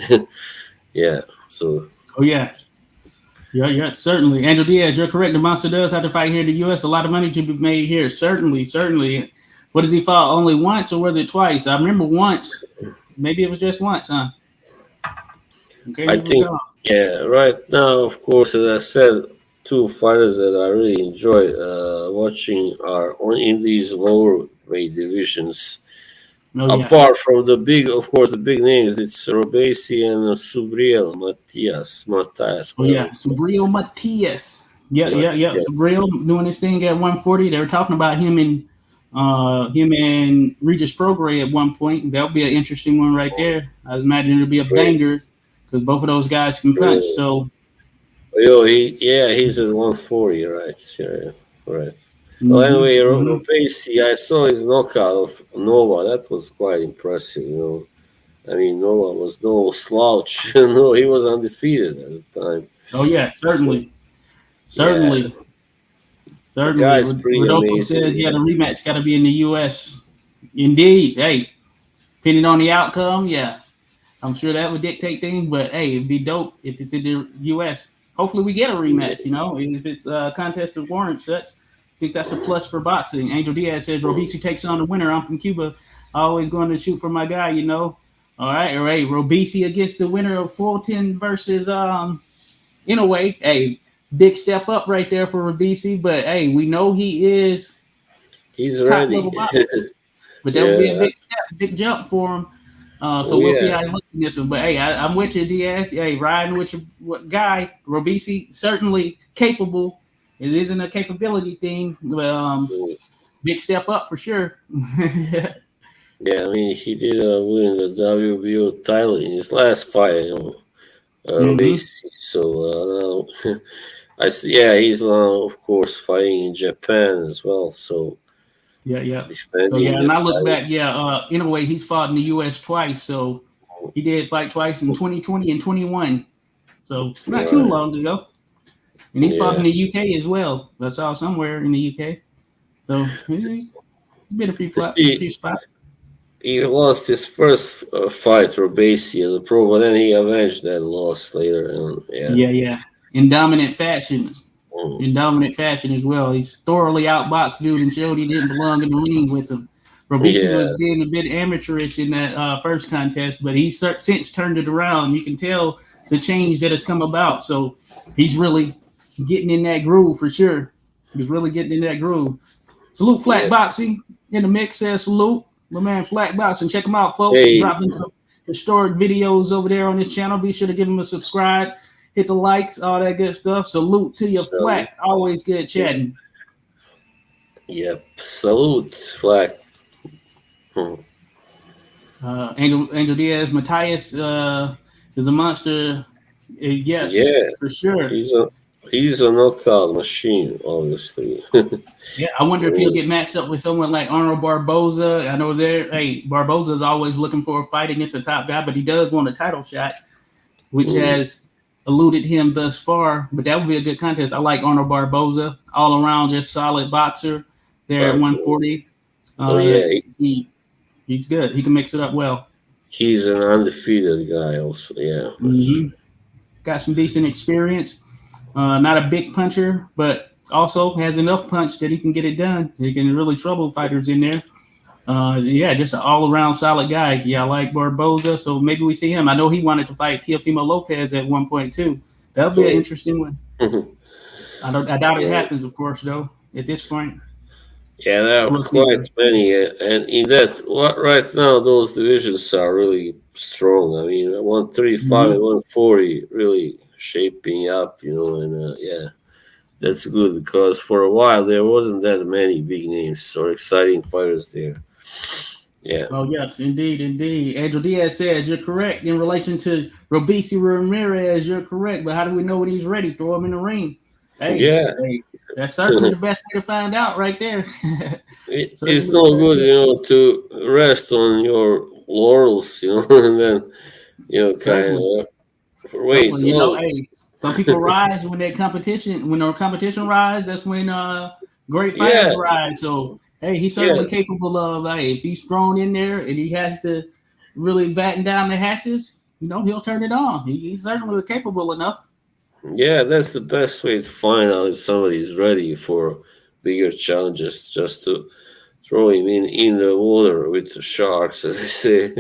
So. Oh, yeah. Yeah, certainly. Andrew Diaz, you're correct. The monster does have to fight here in the U.S. A lot of money to be made here. Certainly. What does he fought? Only once, or was it twice? I remember once. Maybe it was just once, huh? Okay, I think, right now, of course, as I said, 2 fighters that I really enjoy watching are in these lower weight divisions. Apart from the big names, it's Robeisy and Subriel Matias. Subriel Matias. Yeah. Subriel doing this thing at 140. They were talking about him and Regis Prograis at one point. That'll be an interesting one right there. I imagine it'll be a banger because both of those guys can punch. So, he's at 140, right? Yeah, right. Well, anyway, Robeisy, I saw his knockout of Nova. That was quite impressive, I mean, Nova was no slouch. He was undefeated at the time. Oh, yeah, certainly. Certainly. The guy's pretty amazing. Says, the rematch got to be in the U.S. Indeed. Hey, depending on the outcome, I'm sure that would dictate things. But, hey, it'd be dope if it's in the U.S. Hopefully we get a rematch, if it's a contest that warrants such. I think that's a plus for boxing. Angel Diaz says, Robeisy takes on the winner. I'm from Cuba. Always going to shoot for my guy, All right. Robeisy against the winner of Fulton versus Inoue. Hey, big step up right there for Robeisy. But, hey, we know he's ready. But that would be a big step, big jump for him. So we'll see how he looks in this one. But, hey, I'm with you, Diaz. Hey, riding with your guy. Robeisy, certainly capable. It isn't a capability thing, but big step up for sure. Yeah, I mean, he did win the WBO title in his last fight, Robeisy. So I see. Yeah, he's of course fighting in Japan as well. So and I look back. In a way, he's fought in the U.S. twice. So he did fight twice in 2020 and 21. So not too long ago. and he's fought in the UK as well. That's all somewhere in the UK. So he's been a few spots. He lost his first fight, Robesi, in the pro, but then he avenged that loss later. And, yeah. In dominant fashion. Mm. In dominant fashion as well. He's thoroughly outboxed dude and showed he didn't belong in the ring with him. Robesi was being a bit amateurish in that first contest, but he's since turned it around. You can tell the change that has come about. So he's really getting in that groove for sure. He's really getting in that groove. Salute Flat Boxing in the mix. Says salute. My man Flat Boxing. Check him out, folks. Hey. Dropping some historic videos over there on this channel. Be sure to give him a subscribe. Hit the likes, all that good stuff. Salute to you, Flat. Always good chatting. Yep. Salute, Flat. Angel Diaz, Matthias is a monster. Yes, for sure. He's a knockout machine, obviously. Yeah, I wonder if he'll get matched up with someone like Arnold Barboza. I know Barboza is always looking for a fight against a top guy, but he does want a title shot, which has eluded him thus far. But that would be a good contest. I like Arnold Barboza, all around just solid boxer there at 140. He's good. He can mix it up well. He's an undefeated guy also, Got some decent experience. Not a big puncher, but also has enough punch that he can get it done. He can really trouble fighters in there. Just an all-around solid guy. Yeah, I like Barboza, so maybe we see him. I know he wanted to fight Teofimo Lopez at 1.2. That'll be an interesting one. I doubt it happens, of course, though, at this point. Yeah, there are quite many. And in that, right now, those divisions are really strong. I mean, 135 and 140 really shaping up, and that's good because for a while there wasn't that many big names or exciting fighters there. Yeah. Oh, yes, indeed. Angel Diaz said, you're correct. In relation to Robesi Ramirez, you're correct. But how do we know when he's ready? Throw him in the ring. Hey, that's certainly the best way to find out right there. It's no good, to rest on your laurels, and then, kind of wait. Some people rise when their competition rise. That's when great fighters rise. So, he's certainly capable of, if he's thrown in there and he has to really batten down the hatches, he'll turn it on. He's certainly capable enough. Yeah, that's the best way to find out if somebody's ready for bigger challenges, just to throw him in the water with the sharks, as they say.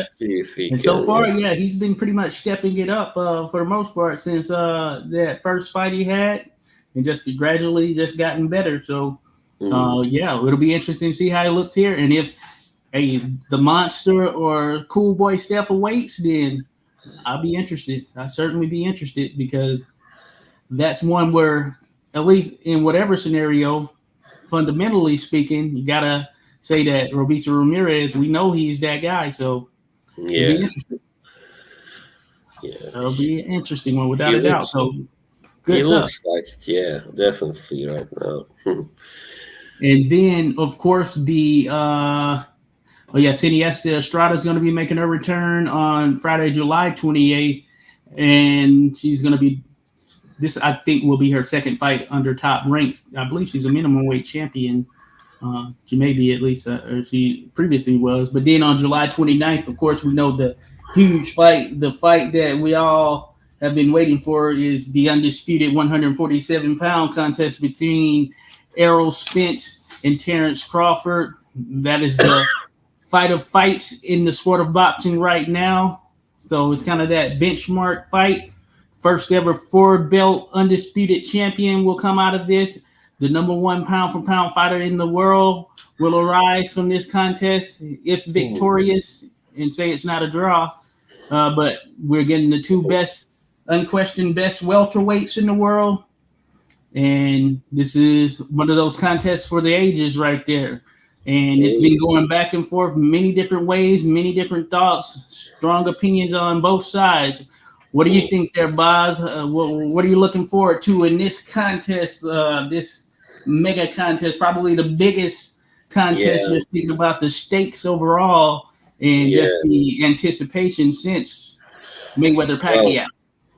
See if he can. So far, he's been pretty much stepping it up for the most part since that first fight he had, and just gradually just gotten better. So, it'll be interesting to see how he looks here. And if the monster or cool boy Steph awaits, then I'll be interested. I'll certainly be interested because that's one where, at least in whatever scenario, fundamentally speaking, you got to say that Robesi Ramirez, we know he's that guy. So it'll be interesting. It'll be an interesting one without a doubt. So good stuff. Looks like it, definitely right now. And then, of course, the Siniesta Estrada is going to be making her return on Friday, July 28th. And she's going to be, this I think will be her second fight under top rank. I believe she's a minimum weight champion. She may be at least, or she previously was. But then on July 29th, of course, we know the huge fight, the fight that we all have been waiting for is the undisputed 147-pound contest between Errol Spence and Terence Crawford. That is the fight of fights in the sport of boxing right now. So it's kind of that benchmark fight. First ever 4-belt undisputed champion will come out of this. The number one pound-for-pound fighter in the world will arise from this contest if victorious, and say it's not a draw. But we're getting the two unquestioned best welterweights in the world. And this is one of those contests for the ages right there. And it's been going back and forth many different ways, many different thoughts, strong opinions on both sides. What do you think there, Boz? What are you looking forward to in this contest, this mega contest, probably the biggest contest, just thinking about the stakes overall and just the anticipation since Mayweather-Pacquiao?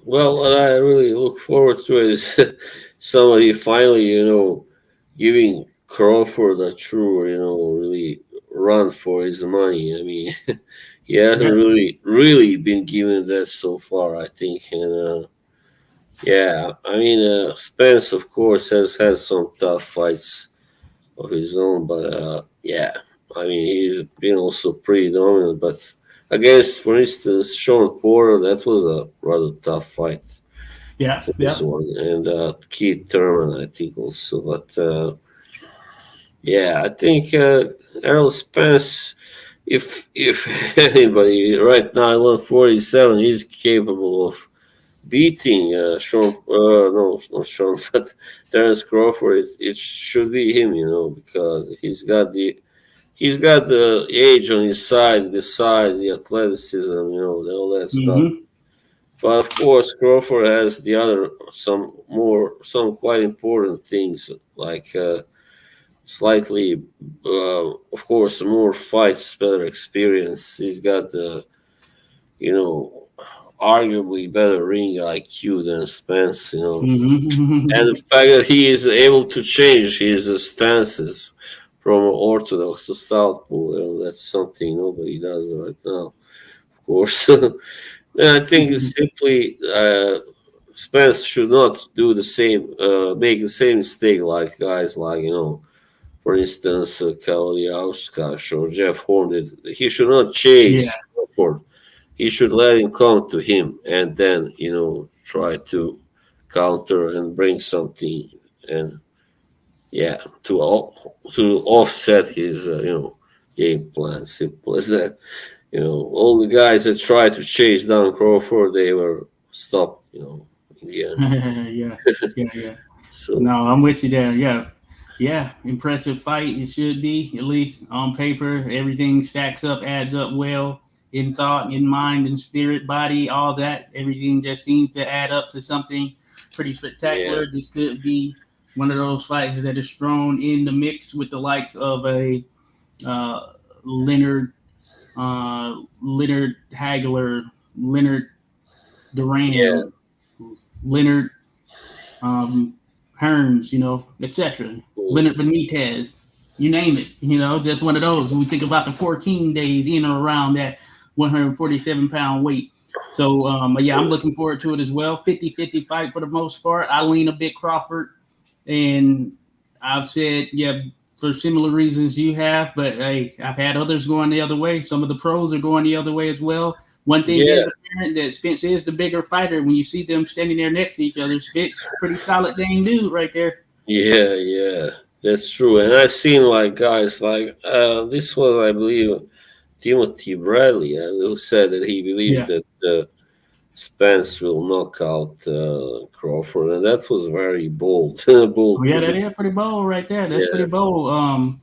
Well, what I really look forward to is somebody finally, giving Crawford a true, really run for his money. I mean, he hasn't Yeah. really been given that so far, I think. And yeah, I mean, Spence, of course, has had some tough fights of his own, but yeah, I mean, he's been also pretty dominant. But against, for instance, Sean Porter, that was a rather tough fight. Yeah. This Yeah. one and Keith Thurman, I think also. But yeah, I think Errol Spence. If anybody right now at 147 is capable of beating Sean, no, not Sean, but Terence Crawford, it should be him, because he's got the age on his side, the size, the athleticism, all that stuff. Mm-hmm. But of course, Crawford has the other some quite important things like slightly, of course, more fights, better experience. He's got the you know arguably better ring IQ than Spence, and Mm-hmm. the fact that he is able to change his stances from orthodox to southpaw, that's something nobody does right now. Of course. And I think it's simply Spence should not do the same, make the same mistake like guys like for instance, Kauliauskas or Jeff Horn did. He should not Yeah. chase Crawford. He should let him come to him and then try to counter and bring something and yeah to offset his game plan. Simple as that. All the guys that tried to chase down Crawford, they were stopped, in the end. Yeah. Yeah. Yeah. So, No, I'm with you there. Yeah. Yeah. Impressive fight. It should be, at least on paper. Everything stacks up, adds up well in thought, in mind, in spirit, body, all that. Everything just seems to add up to something pretty yeah, spectacular. This could be one of those fights that is thrown in the mix with the likes of a uh, Leonard, Leonard Hagler, Leonard yeah, Duran, Leonard um, Hearns, etc. cool. Leonard Benitez, you name it. Just one of those. When we think about the 14 days in or around that 147-pound weight. So, yeah, I'm looking forward to it as well. 50-50 fight for the most part. I lean a bit Crawford, and I've said, yeah, for similar reasons you have, but hey, I've had others going the other way. Some of the pros are going the other way as well. One thing Yeah, is apparent that Spence is the bigger fighter. When you see them standing there next to each other, Spence, pretty solid dang dude right there. yeah. That's true. And I've seen like guys like this was, I believe, Timothy Bradley, who said that he believes Yeah. that Spence will knock out Crawford, and that was very bold, Oh bold yeah, that prediction. is pretty bold right there. That's Yeah, pretty bold.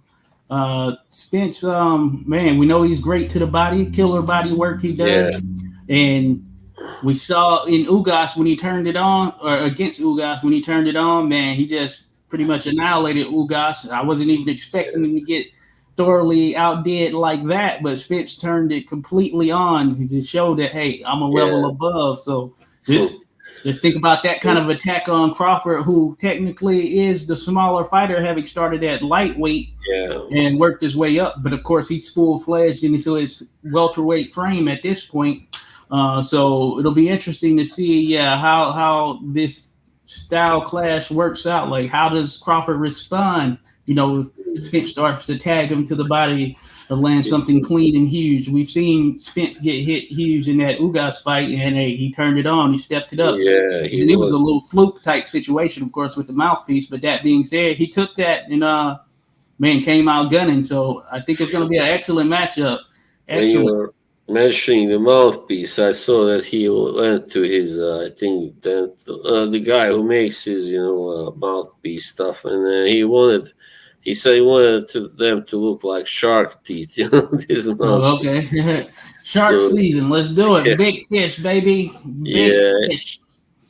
Spence, man, we know he's great to the body, killer body work he yeah, does, and we saw in Ugas when he turned it on, or against Ugas when he turned it on, man, he just pretty much annihilated Ugas. I wasn't even expecting him to get thoroughly outdid like that, but Spence turned it completely on to show that, hey, I'm a level yeah, above. So this, just think about that kind of attack on Crawford, who technically is the smaller fighter, having started at lightweight yeah, and worked his way up. But of course, he's full fledged into his welterweight frame at this point. So it'll be interesting to see, yeah, how this style clash works out. Like, how does Crawford respond? If Spence starts to tag him to the body or land something clean and huge. We've seen Spence get hit huge in that Ugas fight, and hey, he turned it on. He stepped it up. yeah. He And it was a was. little fluke type situation, of course, with the mouthpiece. But that being said, he took that and man came out gunning. So I think it's going to be an excellent matchup. When you Excellent. were mentioning the mouthpiece, I saw that he went to his, I think that the guy who makes his, mouthpiece stuff, and he wanted. He said he wanted them to look like shark teeth, this Oh, mouthpiece. okay. Shark So season. Let's do yeah, it. Big fish, baby. Big yeah. fish.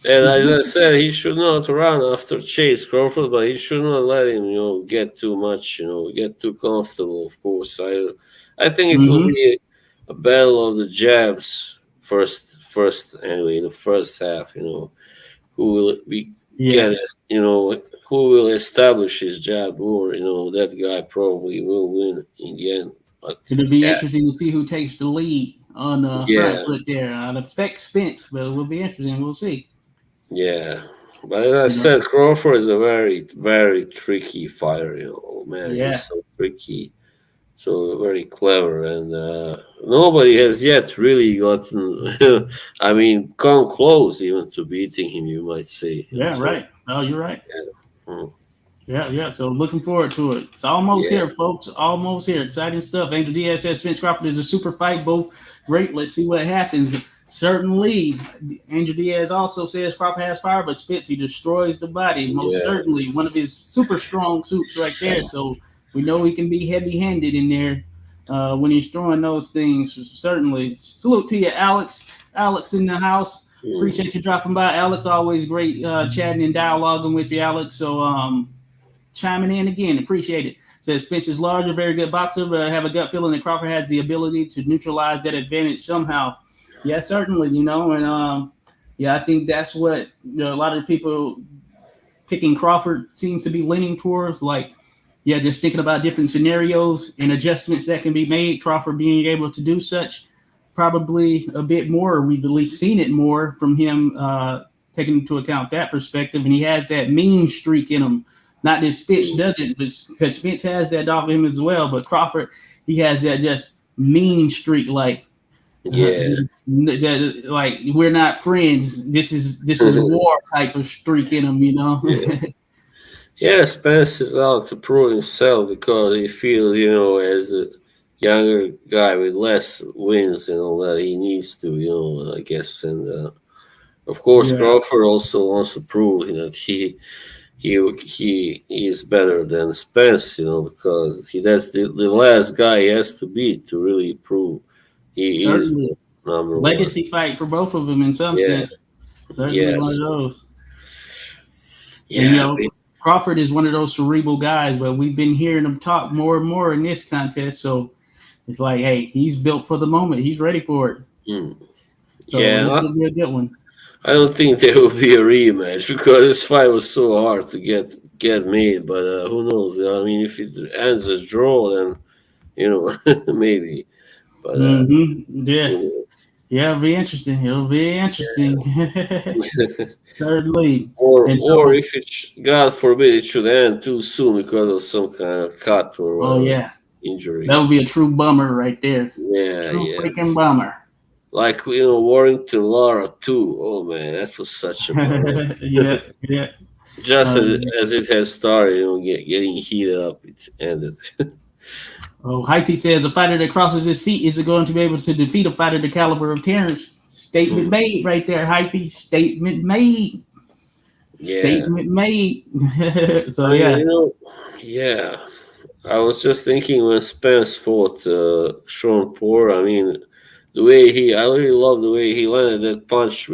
And as I said, he should not run after Chase Crawford, but he should not let him, get too much, get too comfortable. Of course, I think it will Mm-hmm. be a battle of the jabs first anyway, the first half. Who will be Yeah. get who will establish his job more. That guy probably will win in the end. But It'll be yeah, interesting to see who takes the lead on the front yeah, foot there. I'd affect Spence, but it will be interesting. We'll see. yeah. But as I You know. said, Crawford is a very, very tricky fighter. Man, he's Yeah. so tricky, so very clever, and nobody has yet really gotten. I mean, come close even to beating him. You might say. Yeah. So Right. Oh, you're right. mm, Yeah, yeah. So looking forward to it. It's almost yeah, here, folks. Almost here. Exciting stuff. Angel Diaz says Spence Crawford is a super fight. Both great. Let's see what happens. Certainly, Angel Diaz also says Crawford has power, but Spence, he destroys the body. Most yeah, certainly, one of his super strong suits right there. So we know he can be heavy-handed in there when he's throwing those things. Certainly. Salute to you, Alex. Alex in the house. mm, Appreciate you dropping by, Alex. Always great chatting and dialoguing with you, Alex. So chiming in again. Appreciate it. Says Spence is larger, very good boxer, but I have a gut feeling that Crawford has the ability to neutralize that advantage somehow. Yeah, certainly, and yeah, I think that's what a lot of people picking Crawford seems to be leaning towards. Like, yeah, just thinking about different scenarios and adjustments that can be made. Crawford being able to do such, probably a bit more. We've at least seen it more from him, taking into account that perspective, and he has that mean streak in him. Not that Spence mm, doesn't, but because Spence has that off him as well. But Crawford, he has that just mean streak, like yeah. that, like we're not friends. This is a war type of streak in him. Yeah. Yeah, Spence is out to prove himself because he feels, as a younger guy with less wins, that he needs to, I guess. And of course, Yeah, Crawford also wants to prove that he is better than Spence, because that's the last guy he has to beat to really prove he is certainly the number one. legacy fight for both of them in some Yeah, sense. Certainly one of yes, those. And yeah, Crawford is one of those cerebral guys, but we've been hearing him talk more and more in this contest. So it's like, hey, he's built for the moment. He's ready for it. mm, So yeah. this will be a good one. I don't think there will be a rematch because this fight was so hard to get made. But who knows? I mean, if it ends a draw, then maybe. But Yeah. who knows? Yeah, it'll be interesting. It'll be interesting. Certainly. And Or so, if God forbid, it should end too soon because of some kind of cut or oh, yeah, injury. that would be a true bummer right there. Yeah, True yeah. freaking bummer. Like Warrington Lara too. Oh man, that was such a bummer. Yeah, yeah. Just Uh, as it has started, getting heated up, it ended. oh, Hyphy says a fighter that crosses his feet is going to be able to defeat a fighter the caliber of Terence. Statement made right there, Hyphy. Statement made. Yeah. Statement made. So, I yeah. mean, yeah. I was just thinking when Spence fought Sean Poor. I mean, I really love the way he landed that punch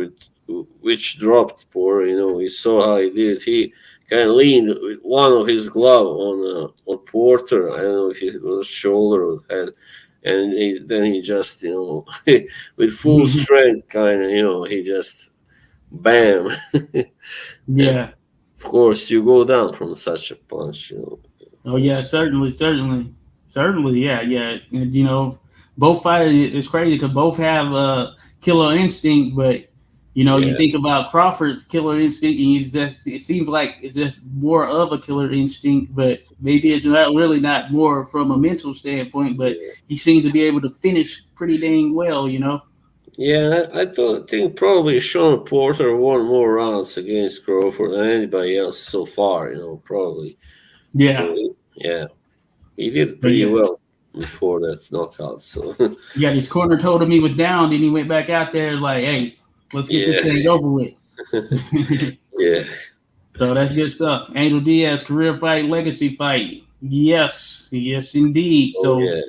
which dropped Poor. We saw how he did it. He kind of leaned with one of his glove on Porter. I don't know if it was shoulder or head, and then he just with full strength, kind of he just bam. And Yeah. of course, you go down from such a punch. Oh yeah, certainly, yeah, yeah. And both fighters. It's crazy because both have killer instinct, but you Yeah, think about Crawford's killer instinct, and it seems like it's just more of a killer instinct, but maybe it's not more from a mental standpoint. But yeah. he seems to be able to finish pretty dang well. Yeah, I think probably Sean Porter won more rounds against Crawford than anybody else so far, probably. Yeah, So, yeah, he did but pretty yeah, well before that knockout. So, yeah. His corner told him he was down, then he went back out there like, hey, let's get this yeah, thing over with. yeah, So that's good stuff. Angel Diaz, career fight, legacy fight. Yes, yes, indeed. oh, So, yeah,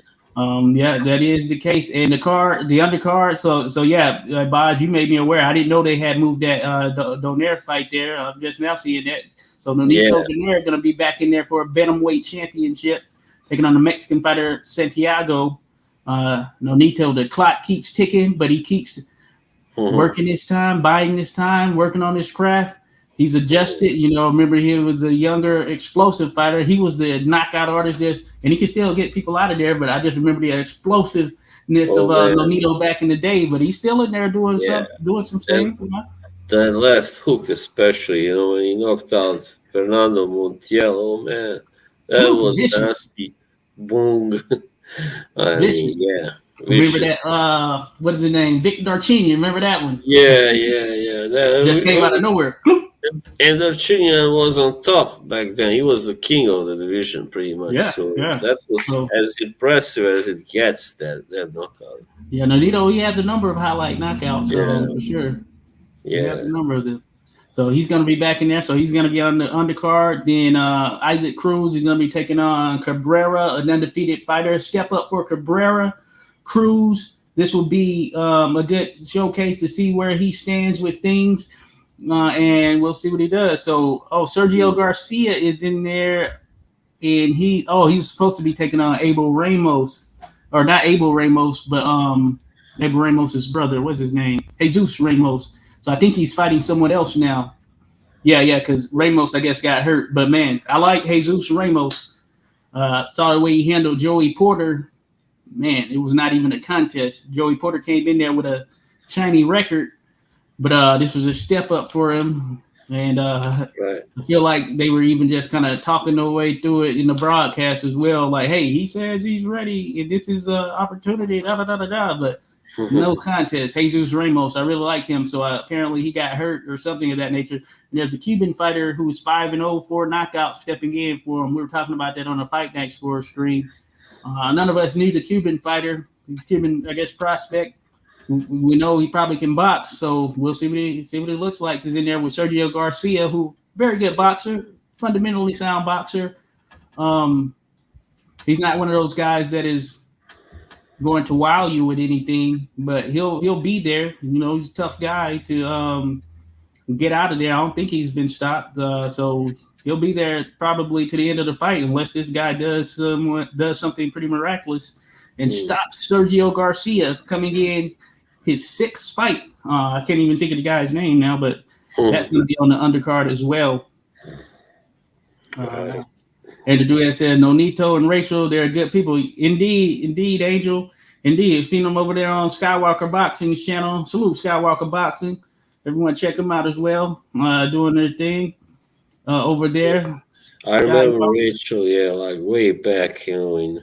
yeah, that is the case. And the undercard. So yeah, Bod, you made me aware. I didn't know they had moved that Donaire fight there. I'm just now seeing that. So yeah, Nonito Donaire going to be back in there for a bantamweight championship, taking on the Mexican fighter Santiago. Nonito, the clock keeps ticking, but he keeps working his time, biding his time, working on his craft. He's adjusted. Remember he was a younger, explosive fighter. He was the knockout artist, and he can still get people out of there. But I just remember the explosiveness of Nonito back in the day. But he's still in there doing some things. That left hook, especially, when he knocked out Fernando Montiel. Oh man, that was nasty. Boom. I mean, yeah. Remember that? What is his name? Vic Darchinyan. Remember that one? Yeah. That just came out of nowhere. And Darchinyan was on top back then. He was the king of the division, pretty much. That was as impressive as it gets. That knockout. Yeah, Nonito, he has a number of highlight knockouts, for sure. Yeah, he has a number of them. So he's going to be back in there. So he's going to be on the undercard. Then Isaac Cruz is going to be taking on Cabrera, an undefeated fighter. Step up for Cabrera. Cruz, this will be a good showcase to see where he stands with things, and we'll see what he does. So, Sergio Garcia is in there, and he's supposed to be taking on Abel Ramos, or not Abel Ramos, but Abel Ramos' brother. What's his name? Jesus Ramos. So I think he's fighting someone else now. Yeah, because Ramos, I guess, got hurt. But man, I like Jesus Ramos. Saw the way he handled Joey Porter. Man, it was not even a contest. Joey Porter came in there with a shiny record, but this was a step up for him. And I feel like they were even just kind of talking their way through it in the broadcast as well. Like, hey, he says he's ready, and this is an opportunity, but no contest. Jesus Ramos, I really like him. So apparently he got hurt or something of that nature. And there's a Cuban fighter who's 5-0, 4 knockouts stepping in for him. We were talking about that on the Fight Night Score stream. None of us knew the Cuban fighter, Cuban, I guess, prospect. We know he probably can box, so we'll see what he looks like. He's in there with Sergio Garcia, who very good boxer, fundamentally sound boxer. He's not one of those guys that is going to wow you with anything, but he'll be there. He's a tough guy to get out of there. I don't think he's been stopped, so he'll be there probably to the end of the fight, unless this guy does something pretty miraculous and stops Sergio Garcia coming in his 6th fight. I can't even think of the guy's name now, but that's going to be on the undercard as well. And the dude said, Nonito and Rachel, they're good people. Indeed, Angel. Indeed, I've seen them over there on Skywalker Boxing's channel. Salute Skywalker Boxing. Everyone check them out as well, doing their thing over there. I remember Rachel, like way back, in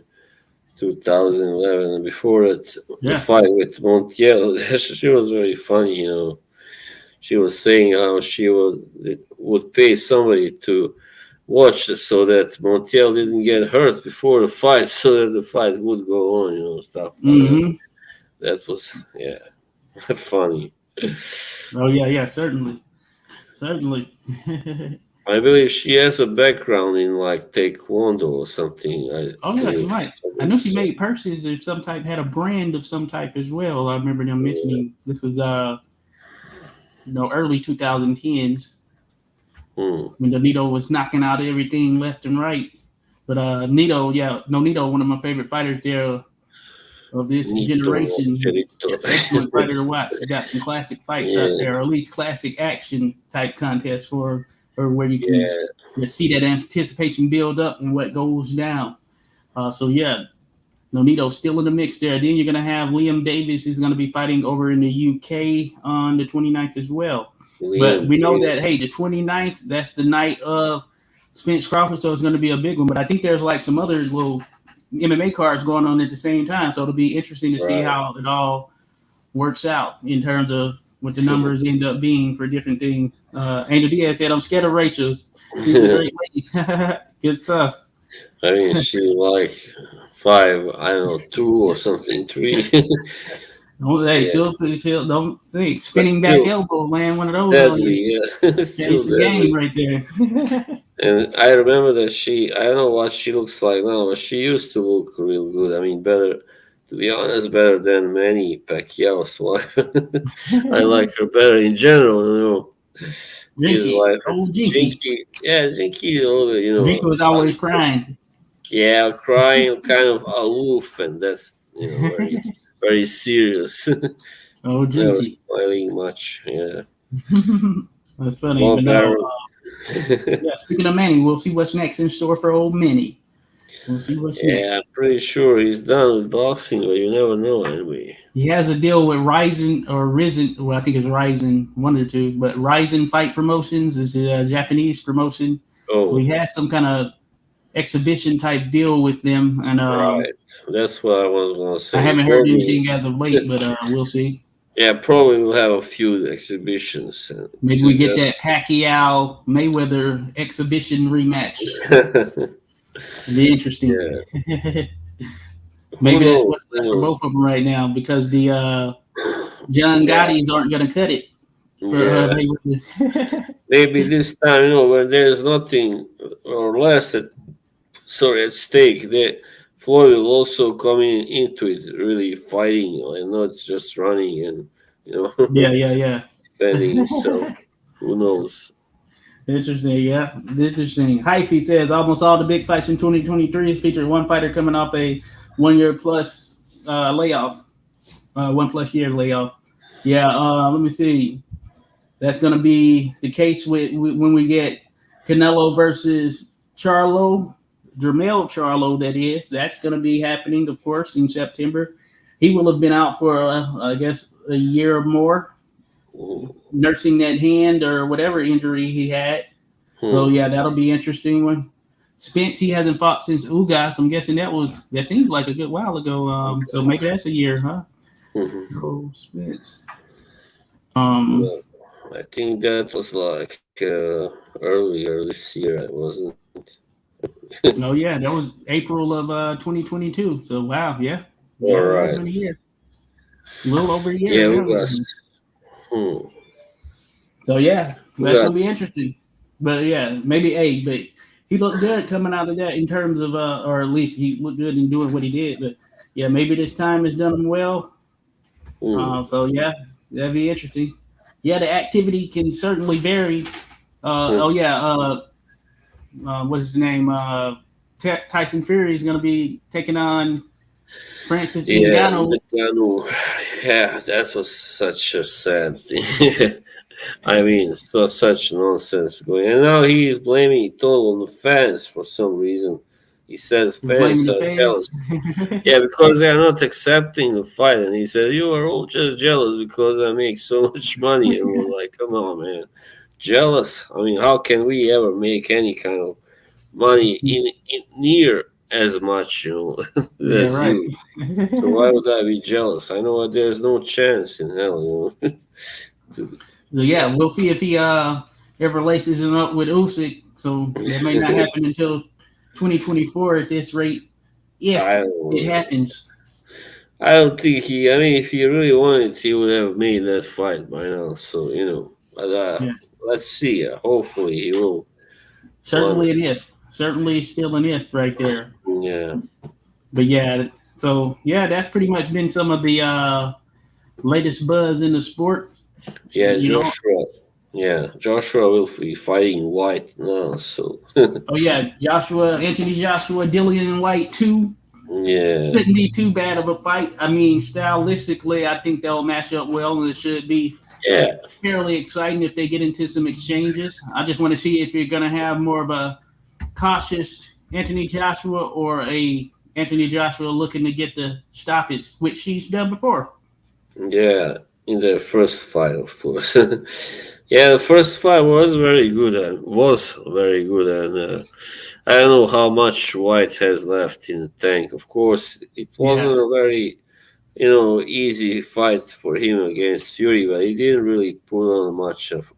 2011, and before it, the fight with Montiel, she was very funny, She was saying how she would pay somebody to watch it so that Montiel didn't get hurt before the fight, so that the fight would go on, stuff like that. That was, funny. Oh, yeah, certainly. I believe she has a background in like taekwondo or something. She might. I know she made purses of some type, had a brand of some type as well. I remember them mentioning this was early 2010s when Nonito was knocking out everything left and right. But Nonito, one of my favorite fighters there of this generation. Excellent fighter to watch. He got some classic fights out there, or at least classic action type contests for. Or where you can see that anticipation build up and what goes down. Nonito's still in the mix there. Then you're going to have Liam Davis is going to be fighting over in the UK on the 29th as well. But we know that, the 29th, that's the night of Spence Crawford, so it's going to be a big one. But I think there's like some other little MMA cards going on at the same time, so it'll be interesting to see how it all works out in terms of what the numbers end up being for different things. Angel Diaz said, I'm scared of Rachel. She's a great lady. Good stuff. I mean, she's like 5, 2 or something, 3. She'll don't think. Spinning back elbow, land one of those. Deadly, Still the game right there. And I remember that I don't know what she looks like now, but she used to look real good. I mean, better. To be honest, better than Manny Pacquiao's wife. I like her better in general, His wife, Jinky. Yeah, Jinky. Jinky was always crying. Yeah, crying, kind of aloof, and that's very, very serious. Oh, Never Jinty. smiling much. Yeah. That's funny, but Bob no. Barrel. Yeah, speaking of Manny, we'll see what's next in store for old Manny. We'll see what's Yeah, next. I'm pretty sure he's done with boxing, but you never know anyway. He has a deal with Ryzen or Risen. Well, I think it's Ryzen, one or two, but Ryzen Fight Promotions is a Japanese promotion. So Oh, he has some kind of exhibition type deal with them, and right. That's what I was gonna I say. haven't heard Probably, anything as of late, but we'll see. yeah, probably we'll have a few exhibitions. Maybe we get that Pacquiao Mayweather exhibition rematch. It'll be interesting. Yeah, who Maybe that's knows? what's Who left for knows? both of them right now because the John Yeah, Gotti's aren't going to cut it for yeah. Mayweather. Maybe this time, when there's nothing or less at stake, that Floyd will also come into it really fighting, and not just running and Yeah, yeah, yeah. defending himself. Who knows? Interesting, yeah. Interesting. Hyphy says almost all the big fights in 2023 featured one fighter coming off a 1 year plus layoff, 1 plus year layoff. Yeah, let me see. That's going to be the case with when we get Canelo versus Jermell Charlo, that is. That's going to be happening, of course, in September. He will have been out for, I guess, a year or more, nursing that hand or whatever injury he had. So, Hmm. yeah, that'll be interesting one. Spence, he hasn't fought since Ugas. I'm guessing that seems like a good while ago. So maybe that's a year, huh? Mhm. Oh, Spence. Um, No, I think that was like earlier this year. It wasn't. Oh yeah, that was April of 2022. So wow, yeah, All yeah, it has right. been a year, a little over a year. Yeah, Yeah. Ugas. Hmm. So yeah, that's Ugas. gonna be interesting. But yeah, maybe but he looked good coming out of that in terms of or at least he looked good in doing what he did. But yeah, maybe this time has done him well. Hmm. So yeah, that'd be interesting. Yeah, the activity can certainly vary. Hmm. Oh yeah, what's his name? Tyson Fury is gonna be taking on Francis Yeah, Ngannou. Nagano. Yeah, that was such a sad thing. I mean, so such nonsense going. And now he is blaming it all on the fans for some reason. He says He's blaming fans the are fans. jealous. Yeah, because they are not accepting the fight. And he said, "You are all just jealous because I make so much money." And we're like, "Come on, man, jealous? I mean, how can we ever make any kind of money in near as much, Yeah, as right. you? So why would I be jealous? I know there's no chance in hell, to, So yeah, we'll see if he ever laces him up with Usyk. So that may not happen until 2024 at this rate, I if it don't. happens. I don't think he. I mean, if he really wanted, he would have made that fight by now. So but Yeah, let's see. Hopefully, he will. One. certainly an if. Certainly still an if right there. Yeah. But yeah, so yeah, that's pretty much been some of the latest buzz in the sport. Yeah, You know, Joshua. Yeah, Joshua will be fighting White now. So oh yeah, Anthony Joshua, Dillian White too. yeah, Shouldn't be too bad of a fight. I mean, stylistically, I think they'll match up well, and it should be yeah, fairly exciting if they get into some exchanges. I just want to see if you're going to have more of a cautious Anthony Joshua or a Anthony Joshua looking to get the stoppage, which he's done before. yeah. In the first fight, of course. Yeah, the first fight was very good and I don't know how much White has left in the tank. Of course, it Yeah. wasn't a very easy fight for him against Fury, but he didn't really put up much of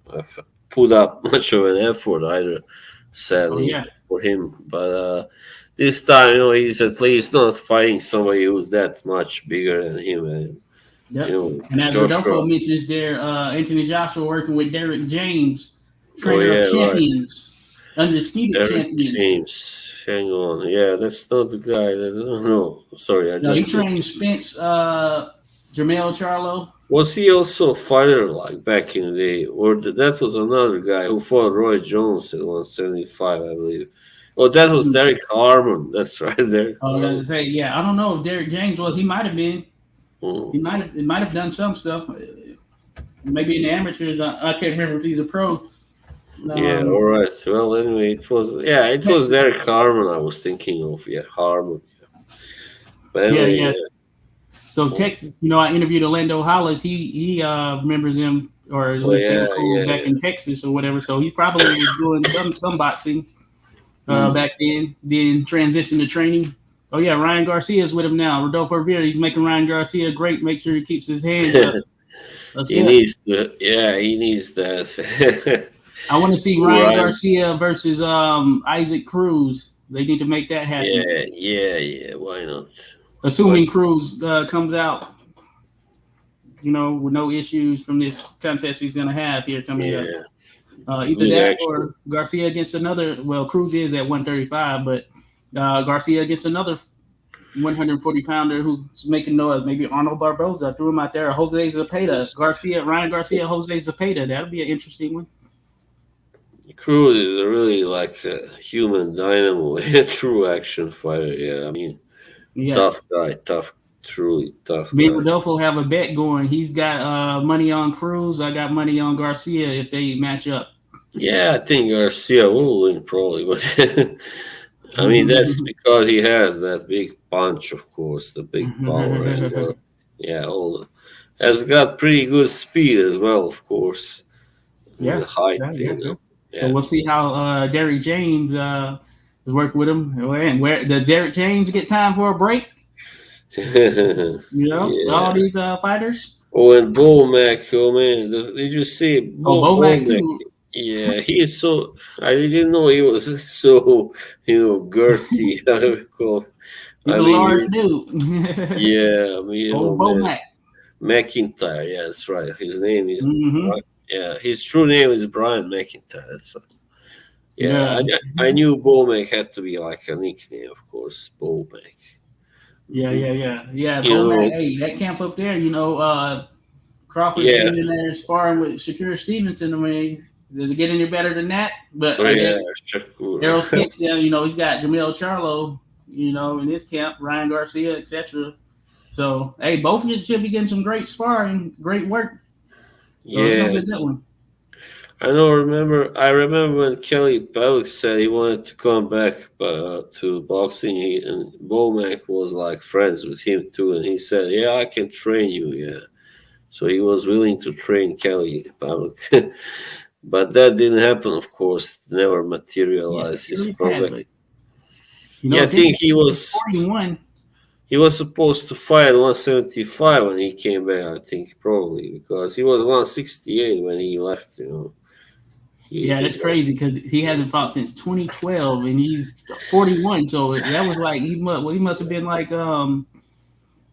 an effort either. Oh Sadly yeah. for him, but this time, he's at least not fighting somebody who's that much bigger than him, and Yep. And as Joshua. Rodolfo mentions there, Anthony Joshua working with Derek James, Oh trainer of yeah, right. champions, undisputed Eric champions. James. Hang on. Yeah, that's not the guy that. No, sorry, I No, he just looked. trained Spence, Jermell Charlo. Was he also a fighter like back in the day, or that was another guy who fought Roy Jones at 175, I believe. Oh, that was Derek Harmon. That's right, Derek I was Harmon. gonna say, yeah, I don't know if Derek James was. He might have been. Mm. He might have done some stuff. Maybe in the amateurs. I can't remember if he's a pro. Yeah, all Um, right. Well, anyway, it was Texas. Derek Harmon I was thinking of. Yeah, Harmon. But Yeah, anyway, yeah. So yeah. Texas, I interviewed Orlando Hollis. He remembers him, or at Oh least they were yeah, cool back yeah. in Texas or whatever. So he probably was doing some boxing Mm. back then. Then transitioned to training. Oh yeah, Ryan Garcia's with him now. Rodolfo Rivera, he's making Ryan Garcia great. Make sure he keeps his hands up. That's He good. needs to. Yeah, he needs that. I want to see Ryan Ryan. Garcia versus Isaac Cruz. They need to make that happen. Yeah, yeah, yeah. Why not? Why? Assuming Cruz comes out, with no issues from this contest he's going to have here coming up. Yeah, Either good that action. or Garcia against another. Well, Cruz is at 135, but Garcia against another 140 pounder who's making noise. Maybe Arnold Barboza threw him out there. Or Jose Zapata. Ryan Garcia, Jose Zapata. That'll be an interesting one. Cruz is really like a human dynamo, a true action fighter. Yeah, I mean, Yeah. tough guy, truly tough Me and guy. Rodolfo have a bet going. He's got money on Cruz. I got money on Garcia if they match up. Yeah, I think Garcia will win probably, but I mean that's because he has that big punch, of course, the big power, and yeah, has got pretty good speed as well, of course, and the Yeah, height, yeah. So yeah. we'll see how Derrick James is working with him. And where does Derrick James get time for a break? All Yeah. these fighters. Oh, and Bo Mac, oh man, did you see Oh, Bo Bomac Mac? too. Yeah, he is so. I didn't know he was so, girthy. He's I a mean, large he's dude. yeah. I mean, Oh, oh man, Bomac. McIntyre. Yeah, that's right. His name is. Mm-hmm. Yeah, his true name is Brian McIntyre. That's right. Yeah, Yeah, I knew Bo Mac had to be like a nickname, of course. Bo Mac. Mhm. yeah. You Bomac. know, Hey, that camp up there. Crawford's yeah, been in there sparring with Shakur Stevenson. I mean, does it get any better than that? But oh I yeah, guess Shakur. Errol Spence, he's got Jamil Charlo, in his camp, Ryan Garcia, etc. So, hey, both of you should be getting some great sparring, great work. So it's gonna Yeah, be a good one. I remember when Kelly Pavlik said he wanted to come back to boxing, and Bomac was like friends with him too, and he said, "Yeah, I can train you." Yeah, so he was willing to train Kelly Pavlik, but that didn't happen. Of course, never Yeah, materialized his Kelly comeback. Padley. Yeah, I It's interesting. think he He's was 41. he was supposed to fight 175 when he came back. I think probably because he was 168 when he left. Yeah, He that's crazy because he hasn't fought since 2012, and he's 41. So that was like he must have been like man,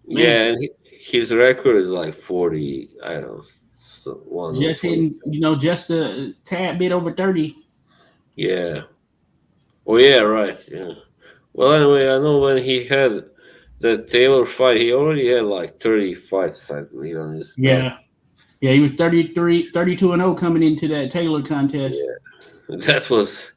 Yeah, and his record is like 40. I don't know, one or just 40. hitting just a tad bit over 30. Yeah. Oh yeah, right. Yeah. Well, anyway, I know when he had the Taylor fight, he already had like 30 fights, I believe, on his belt. Yeah, yeah, he was 32-0 coming into that Taylor contest. Yeah, that was.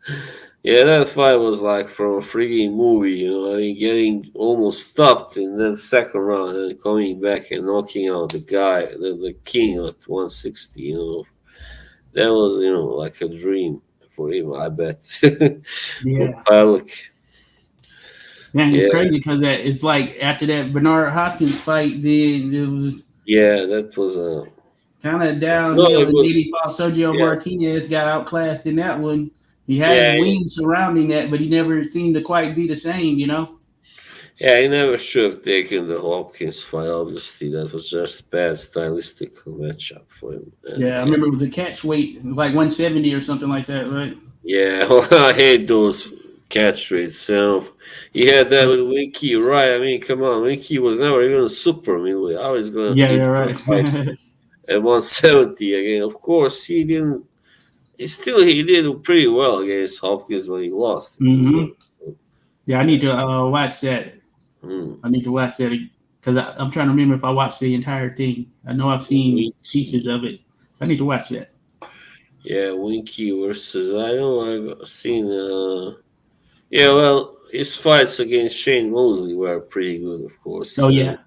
Yeah, that fight was like from a freaking movie, I mean, getting almost stopped in the second round and coming back and knocking out the guy, the king at 160. That was, like a dream for him, I bet. For Yeah. Pavlik. Man, it's Yeah, crazy because it's like after that Bernard Hopkins fight, then it was yeah, that was kind of no, downhill. it And then was, he fought Sergio yeah, Martinez, got outclassed in that one. He had his yeah, wings surrounding that, but he never seemed to quite be the same. yeah. He never should have taken the Hopkins fight. Obviously, that was just bad stylistic matchup for him. And Yeah, I remember it was a catch weight, like 170 or something like that, right? yeah, I hate those catch rates. He had that with Winky, right? I mean, come on, Winky was never even a super middleweight. How is gonna Yeah, he's yeah, gonna right. fight at 170 again? Of course, he didn't. He did pretty well against Hopkins, but he lost it as hmm well. So, Yeah, I yeah. need to watch that. Mm. I need to watch that because I'm trying to remember if I watched the entire thing. I know I've seen pieces Winky, of it. I need to watch that. yeah, Winky versus I know I've seen. Yeah, well, his fights against Shane Mosley were pretty good, of course. Oh yeah,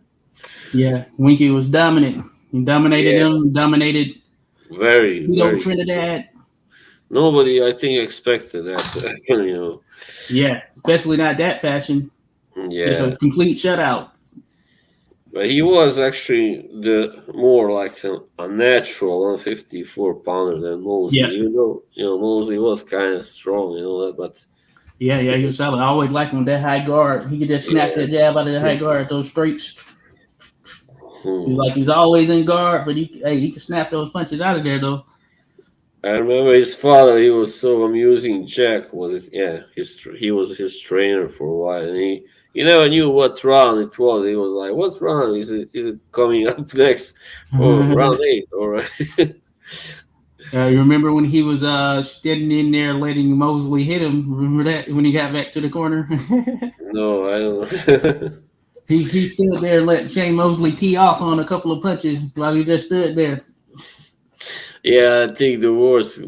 Yeah, Winky was dominant. He dominated Yeah, him, dominated very, very. Trinidad. Nobody, I think, expected that to happen. Yeah, especially not that fashion. Just a Yeah, complete shutout. but he was actually the more like a natural 154 pounder than Yeah, Mosley. Even though Mosley was kind of strong, that, but yeah, still, he was solid. I always liked him with that high guard. He could just snap yeah. that jab out of the high guard, those straights. Hmm. He's always in guard, but he can snap those punches out of there though. I remember his father. He was so amusing. Jack was it? Yeah, he was his trainer for a while, and he never knew what round it was. He was like, "What round is it? Is it coming up next? Or round 8? All right." You remember when he was standing in there letting Mosley hit him? Remember that when he got back to the corner? No, I don't know. he stood there and let Shane Mosley tee off on a couple of punches while he just stood there. Yeah, I think the worst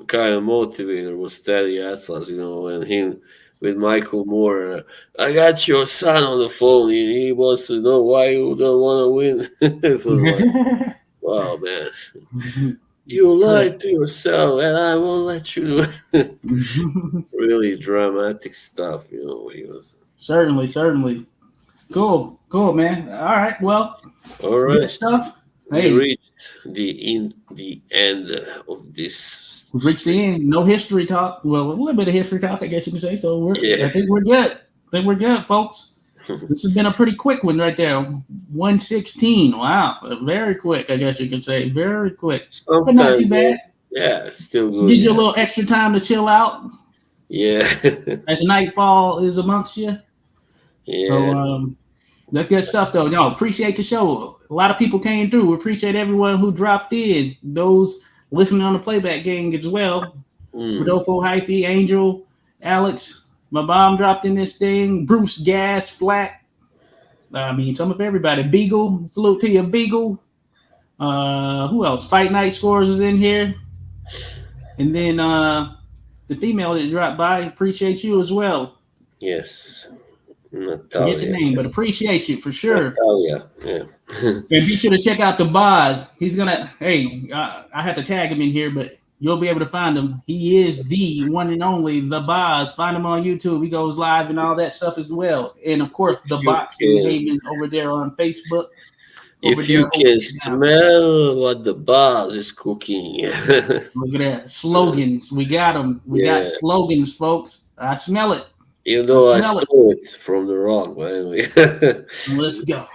kind of motivator was Teddy Atlas, and him with Michael Moore. I got your son on the phone. He wants to know why you don't want to win. It was like, wow, man. You lied to yourself, and I won't let you do it. Really dramatic stuff, He was. Certainly. Cool, man. All right, well, All good right. stuff. We Hey, reached the end of this. we reached the end. No history talk. Well, a little bit of history talk, I guess you can say. So I think we're good. Folks. This has been a pretty quick one right there. 116. Wow. Very quick, I guess you can say. Very quick. But not too bad. Yeah, still good. Gives you a little extra time to chill out Yeah. as nightfall is amongst you. Yeah. So that's good stuff, though. No, appreciate the show. A lot of people came through. We appreciate everyone who dropped in. Those listening on the playback gang as well. Rodolfo Hyphy, Angel, Alex, my bomb dropped in this thing. Bruce Gas, Flat. Some of everybody. Beagle, salute to you, Beagle. Who else? Fight Night Scores is in here. And then the female that dropped by, appreciate you as well. Yes. Forget your name, but appreciate you for sure. Natalia, yeah. And be sure to check out the Boz. He's gonna. Hey, I have to tag him in here, but you'll be able to find him. He is the one and only the Boz. Find him on YouTube. He goes live and all that stuff as well. And of course, the Boxing Haven over there on Facebook. If you can smell what the Boz is cooking. Look at that. Slogans. We got them. We got slogans, folks. I smell it. Even though I stole it from the rock, but anyway. Let's go.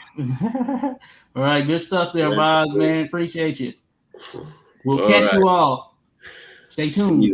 All right, good stuff there, Boz, man. Appreciate you. We'll catch you all. Stay tuned.